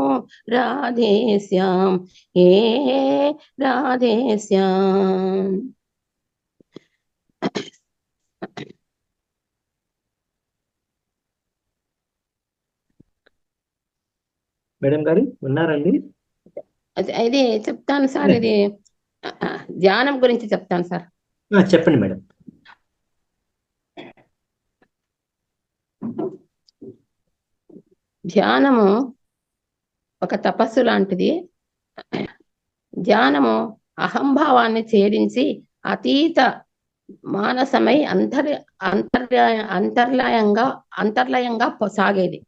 రాధేశ్యాం హే రాధేశ్యాం. మేడం గారు ఉన్నారండి? ఇది చెప్తాను సార్, ఇది ధ్యానం గురించి చెప్తాను సార్. చెప్పండి మేడం. ధ్యానము ఒక తపస్సు లాంటిది. ధ్యానము అహంభావాన్ని ఛేదించి అతీత మానసమై అంతర్లయంగా సాగేది.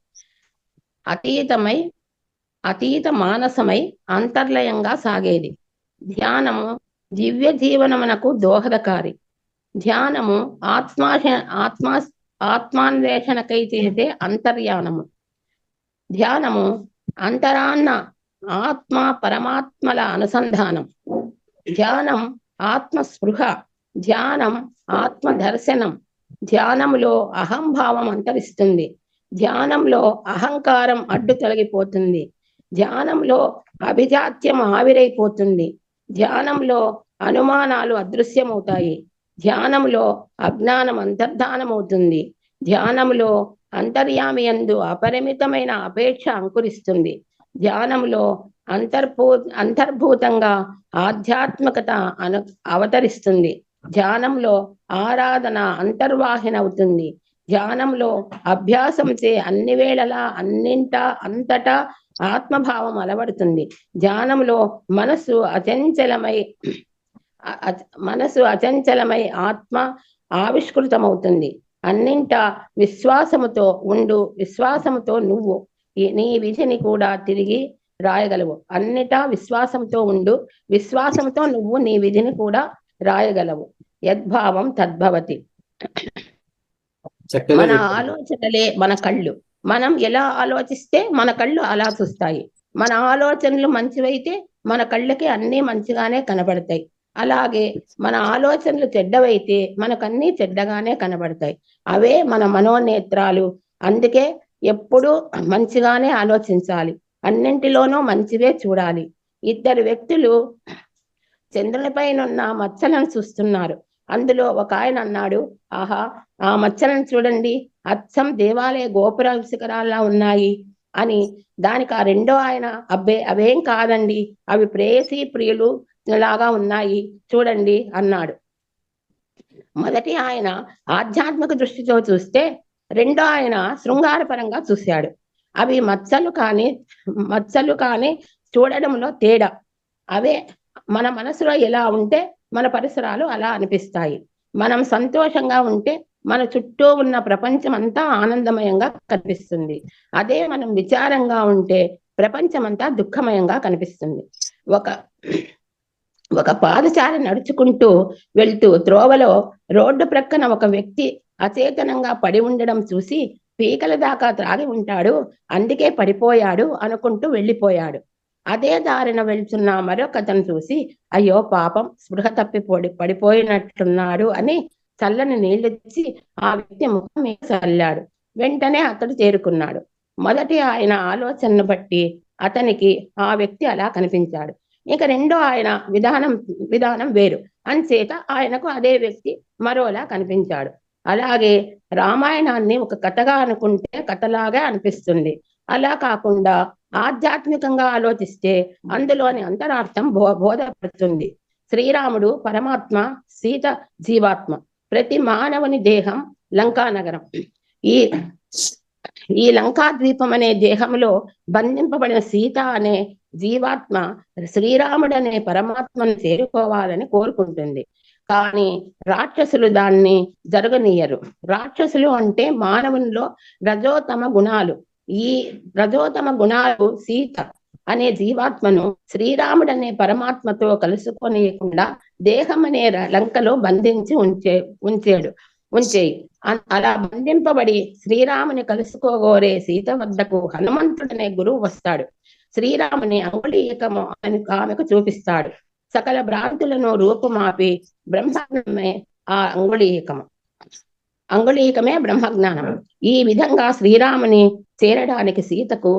అతీత మానసమై అంతర్లయంగా సాగేది. ధ్యానము దివ్య జీవనమునకు దోహదకారి. ధ్యానము ఆత్మాన్వేషణకై చేసే అంతర్యానము. ధ్యానము అంతరాన్న ఆత్మ పరమాత్మల అనుసంధానం. ధ్యానం ఆత్మస్పృహ. ధ్యానం ఆత్మ దర్శనం. ధ్యానములో అహంభావం అంతరిస్తుంది. ధ్యానంలో అహంకారం అడ్డు తొలగిపోతుంది. ధ్యానంలో అభిజాత్యం ఆవిరైపోతుంది. ధ్యానంలో అనుమానాలు అదృశ్యమవుతాయి. ధ్యానంలో అజ్ఞానం అంతర్ధానమవుతుంది. ధ్యానంలో అంతర్యామి యందు అపరిమితమైన అపేక్ష అంకురిస్తుంది. ధ్యానంలో అంతర్భూతంగా ఆధ్యాత్మికత అవతరిస్తుంది. ధ్యానంలో ఆరాధన అంతర్వాహిన అవుతుంది. ధ్యానంలో అభ్యాసంచే అన్ని వేళలా అంతటా ఆత్మభావం అలవడుతుంది. ధ్యానంలో మనసు అచంచలమై ఆత్మ ఆవిష్కృతమవుతుంది. అన్నింటా విశ్వాసముతో ఉండు. విశ్వాసముతో నువ్వు నీ విధిని కూడా తిరిగి రాయగలవు. అన్నిటా విశ్వాసంతో ఉండు. విశ్వాసంతో నువ్వు నీ విధిని కూడా రాయగలవు. యద్భావం తద్భవతి. మన ఆలోచనలే మన కళ్ళు. మనం ఎలా ఆలోచిస్తే మన కళ్ళు అలా చూస్తాయి. మన ఆలోచనలు మంచివైతే మన కళ్ళకి అన్నీ మంచిగానే కనబడతాయి. అలాగే మన ఆలోచనలు చెడ్డవైతే మనకన్నీ చెడ్డగానే కనబడతాయి. అవే మన మనోనేత్రాలు. అందుకే ఎప్పుడూ మంచిగానే ఆలోచించాలి. అన్నింటిలోనూ మంచివే చూడాలి. ఇద్దరు వ్యక్తులు చంద్రునిపైనున్న మచ్చలను చూస్తున్నారు. అందులో ఒక ఆయన అన్నాడు, ఆహా, ఆ మచ్చలను చూడండి, అచ్చం దేవాలయ గోపుర శిఖరాల్లా ఉన్నాయి అని. దానికి ఆ రెండో ఆయన, అబ్బే అవేం కాదండి, అవి ప్రేయసీ ప్రియులు లాగా ఉన్నాయి చూడండి అన్నాడు. మొదటి ఆయన ఆధ్యాత్మిక దృష్టితో చూస్తే, రెండో ఆయన శృంగారపరంగా చూశాడు. అవి మచ్చలు కానీ చూడడంలో తేడా. అవే మన మనసులో ఎలా ఉంటే మన పరిసరాలు అలా అనిపిస్తాయి. మనం సంతోషంగా ఉంటే మన చుట్టూ ఉన్న ప్రపంచం అంతా ఆనందమయంగా కనిపిస్తుంది. అదే మనం విచారంగా ఉంటే ప్రపంచం అంతా దుఃఖమయంగా కనిపిస్తుంది. ఒక పాదచారి నడుచుకుంటూ వెళ్తూ త్రోవలో రోడ్డు ప్రక్కన ఒక వ్యక్తి అచేతనంగా పడి ఉండడం చూసి, పీకల దాకా త్రాగి ఉంటాడు, అందుకే పడిపోయాడు అనుకుంటూ వెళ్ళిపోయాడు. అదే దారిన వెళ్తున్న మరొకతను చూసి, అయ్యో పాపం, స్పృహ తప్పి పడిపోయినట్టున్నాడు అని చల్లని నీళ్ళిచ్చి ఆ వ్యక్తి ముఖం మీద చల్లాడు. వెంటనే అతడు చేరుకున్నాడు. మొదటి ఆయన ఆలోచనను బట్టి అతనికి ఆ వ్యక్తి అలా కనిపించాడు. ఇక రెండో ఆయన విధానం వేరు. అంచేత ఆయనకు అదే వ్యక్తి మరోలా కనిపించాడు. అలాగే రామాయణాన్ని ఒక కథగా అనుకుంటే కథలాగా అనిపిస్తుంది. అలా కాకుండా ఆధ్యాత్మికంగా ఆలోచిస్తే అందులోని అంతరార్థం బోధపడుతుంది. శ్రీరాముడు పరమాత్మ, సీత జీవాత్మ. ప్రతి మానవుని దేహం లంకానగరం. ఈ లంకాద్వీపం అనే దేహంలో బంధింపబడిన సీత అనే జీవాత్మ శ్రీరాముడు అనే పరమాత్మను చేరుకోవాలని కోరుకుంటుంది. కానీ రాక్షసులు దాన్ని జరగనీయరు. రాక్షసులు అంటే మానవునిలో రజోతమ గుణాలు. ఈ రజోతమ గుణాలు సీత అనే జీవాత్మను శ్రీరాముడు అనే పరమాత్మతో కలుసుకొనియకుండా దేహం అనే లంకలో బంధించి ఉంచాడు. ఉంచేయి. అలా బంధింపబడి శ్రీరాముని కలుసుకోగోరే సీత వద్దకు హనుమంతుడనే గురువు వస్తాడు. శ్రీరాముని అంగుళీయకము ఆమెకు చూపిస్తాడు. సకల భ్రాంతులను రూపుమాపి బ్రహ్మజ్ఞానమే ఆ అంగుళీయకమే బ్రహ్మజ్ఞానం. ఈ విధంగా శ్రీరాముని చేరడానికి సీతకు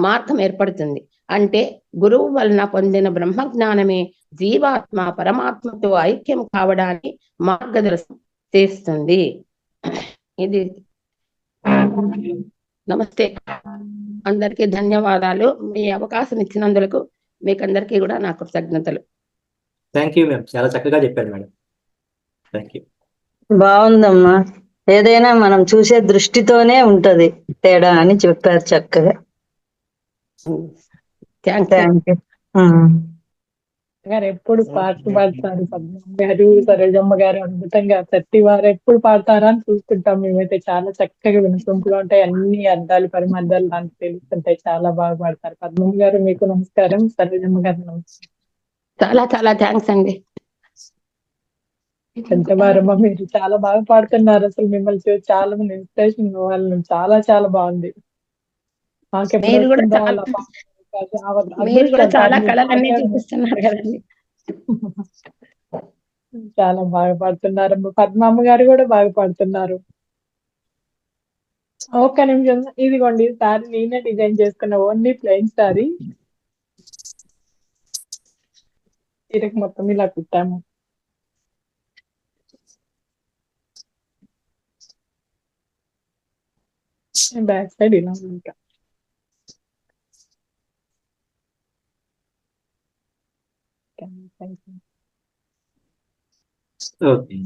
మార్గం ఏర్పడుతుంది. అంటే గురువు వలన పొందిన బ్రహ్మజ్ఞానమే జీవాత్మ పరమాత్మతో ఐక్యం కావడానికి మార్గదర్శనం చేస్తుంది. ఇది. నమస్తే. అందరికీ ధన్యవాదాలు. మీ అవకాశం ఇచ్చినందుకు మీకందరికీ కూడా నా కృతజ్ఞతలు. థ్యాంక్ యూ మ్యామ్, చాలా చక్కగా చెప్పాడు మేడం. Thank you. బాగుందమ్మా. ఏదైనా మనం చూసే దృష్టితోనే ఉంటది తేడా అని చెప్పారు చక్కగా. Thank you. గారు ఎప్పుడు పాటలు పాడతారు, పద్మమ్మ గారు సరోజమ్మ గారు అద్భుతంగా ప్రతి వారు ఎప్పుడు పాడతారా అని చూస్తుంటాం. మేమైతే చాలా చక్కగా వినసొంపులో ఉంటాయి, అన్ని అర్థాలు పరిమర్థాలు దానికి తెలుస్తుంటాయి. చాలా బాగా పాడతారు. పద్మమ్మ గారు మీకు నమస్కారం, సరోజమ్మ గారు నమస్కారం. చాలా చాలా థ్యాంక్స్ అండి. పెద్దవారమ్మ మీరు చాలా బాగా పాడుతున్నారు. అసలు మిమ్మల్ని చూసి చాలా మంది ఇన్స్పిరేషన్ వాళ్ళు చాలా చాలా బాగుంది. మాకెప్పుడు మీరు కూడా వస్తుందో చాలా అలా మీరు కూడా అదృష్టం చాలా కానీ మీరు కళలన్నీ పాడతారు. చూపిస్తున్నారు కదండి. చాలా బాగా పాడుతున్నారు. పద్మమ్మ గారు కూడా బాగా పాడుతున్నారు. ఒక్క నిమిషం, ఇదిగోండి సారీ నేనే డిజైన్ చేసుకున్న ఓన్లీ ప్లెయిన్ సారీ. చీరకు మొత్తం ఇలా కుట్టాము. బ్యాక్ సైడ్ ఇలా ఉంది ఇంకా. ఓకే,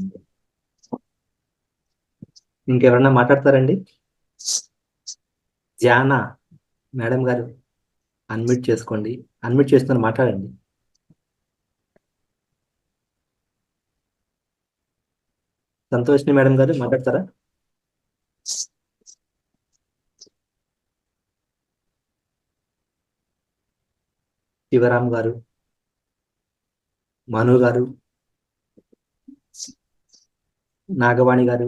ఇంకెవరన్నా మాట్లాడతారండి? జానా మేడం గారు అన్మ్యూట్ చేసుకోండి. అన్మ్యూట్ చేస్తున్నారు, మాట్లాడండి. సంతోష్ని మేడం గారు మాట్లాడతారా? శివరామ్ గారు, మను గారు, నాగవాణి గారు,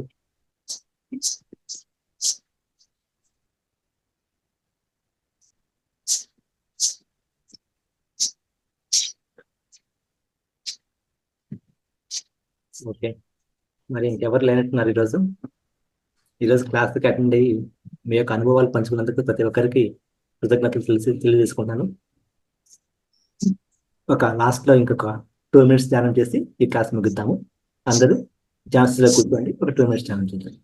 ఓకే. మరి ఇంకెవరు లేనట్టున్నారు ఈరోజు క్లాస్కి అటెండ్ అయ్యి మీ యొక్క అనుభవాలు పంచుకున్నందుకు ప్రతి ఒక్కరికి కృతజ్ఞతలు తెలియజేసుకుంటాను. లాస్ట్లో ఇంకొక 2 minutes ధ్యానం చేసి ఈ క్లాస్ ముగిద్దాము. అందరూ ఛాన్స్లో కూర్చోండి, ఒక 2 minutes ధ్యానం చేద్దాం.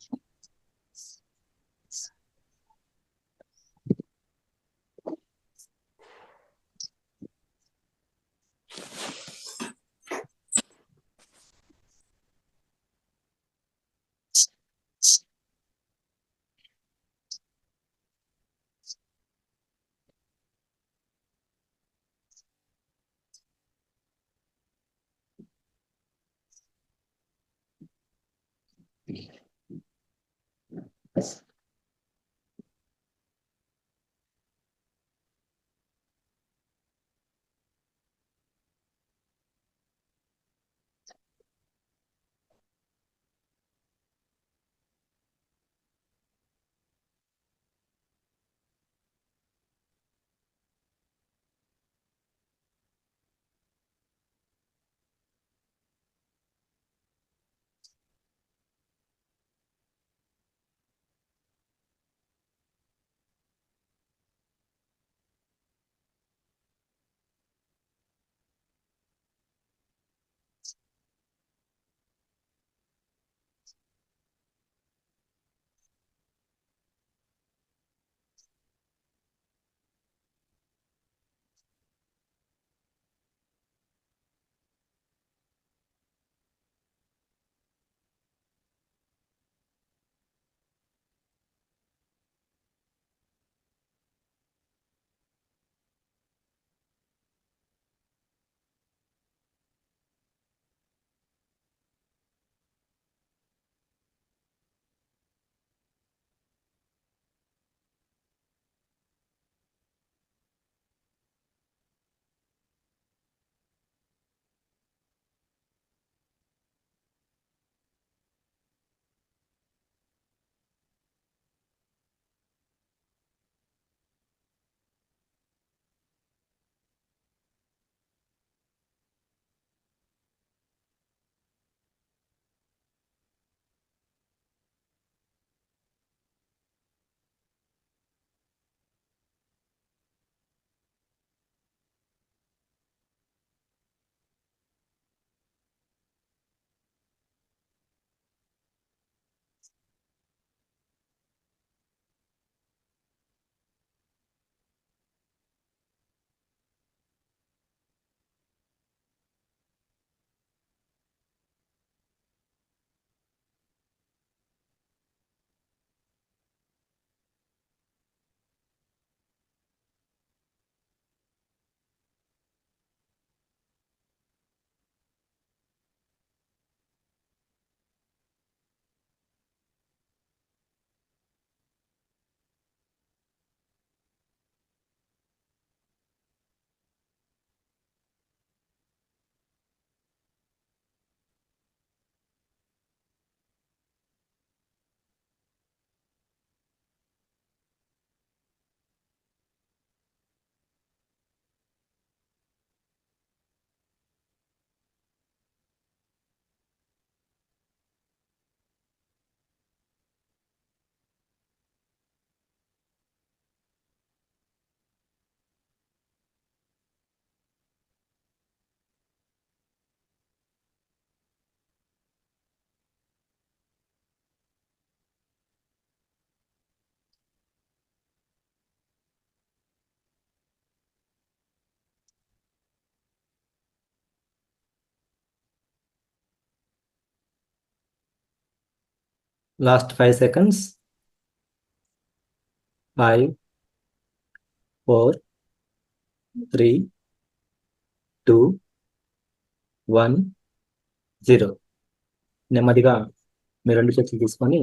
Last 5 seconds. 5, 4, 3, 2, 1, 0. నెమ్మదిగా మీ 2 చేతులు తీసుకొని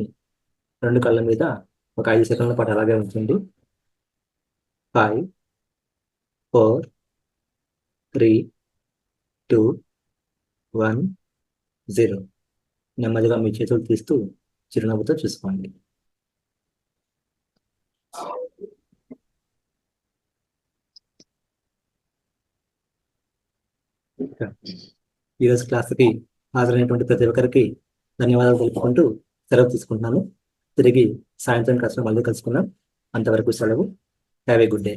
2 కళ్ళ మీద ఒక 5 సెకండ్ల పాటు అలాగే ఉంచండి. 5, 4, 3, 2, 1, 0. నెమ్మదిగా మీ చేతులు తీస్తూ చిరునవ్వుతో చూసుకోండి. ఈరోజు క్లాస్కి హాజరైనటువంటి ప్రతి ఒక్కరికి ధన్యవాదాలు తెలుపుకుంటూ సెలవు తీసుకుంటున్నాను. తిరిగి సాయంత్రం క్లాస్లో మళ్ళీ కలుసుకుందాం. అంతవరకు సెలవు. Have a good day.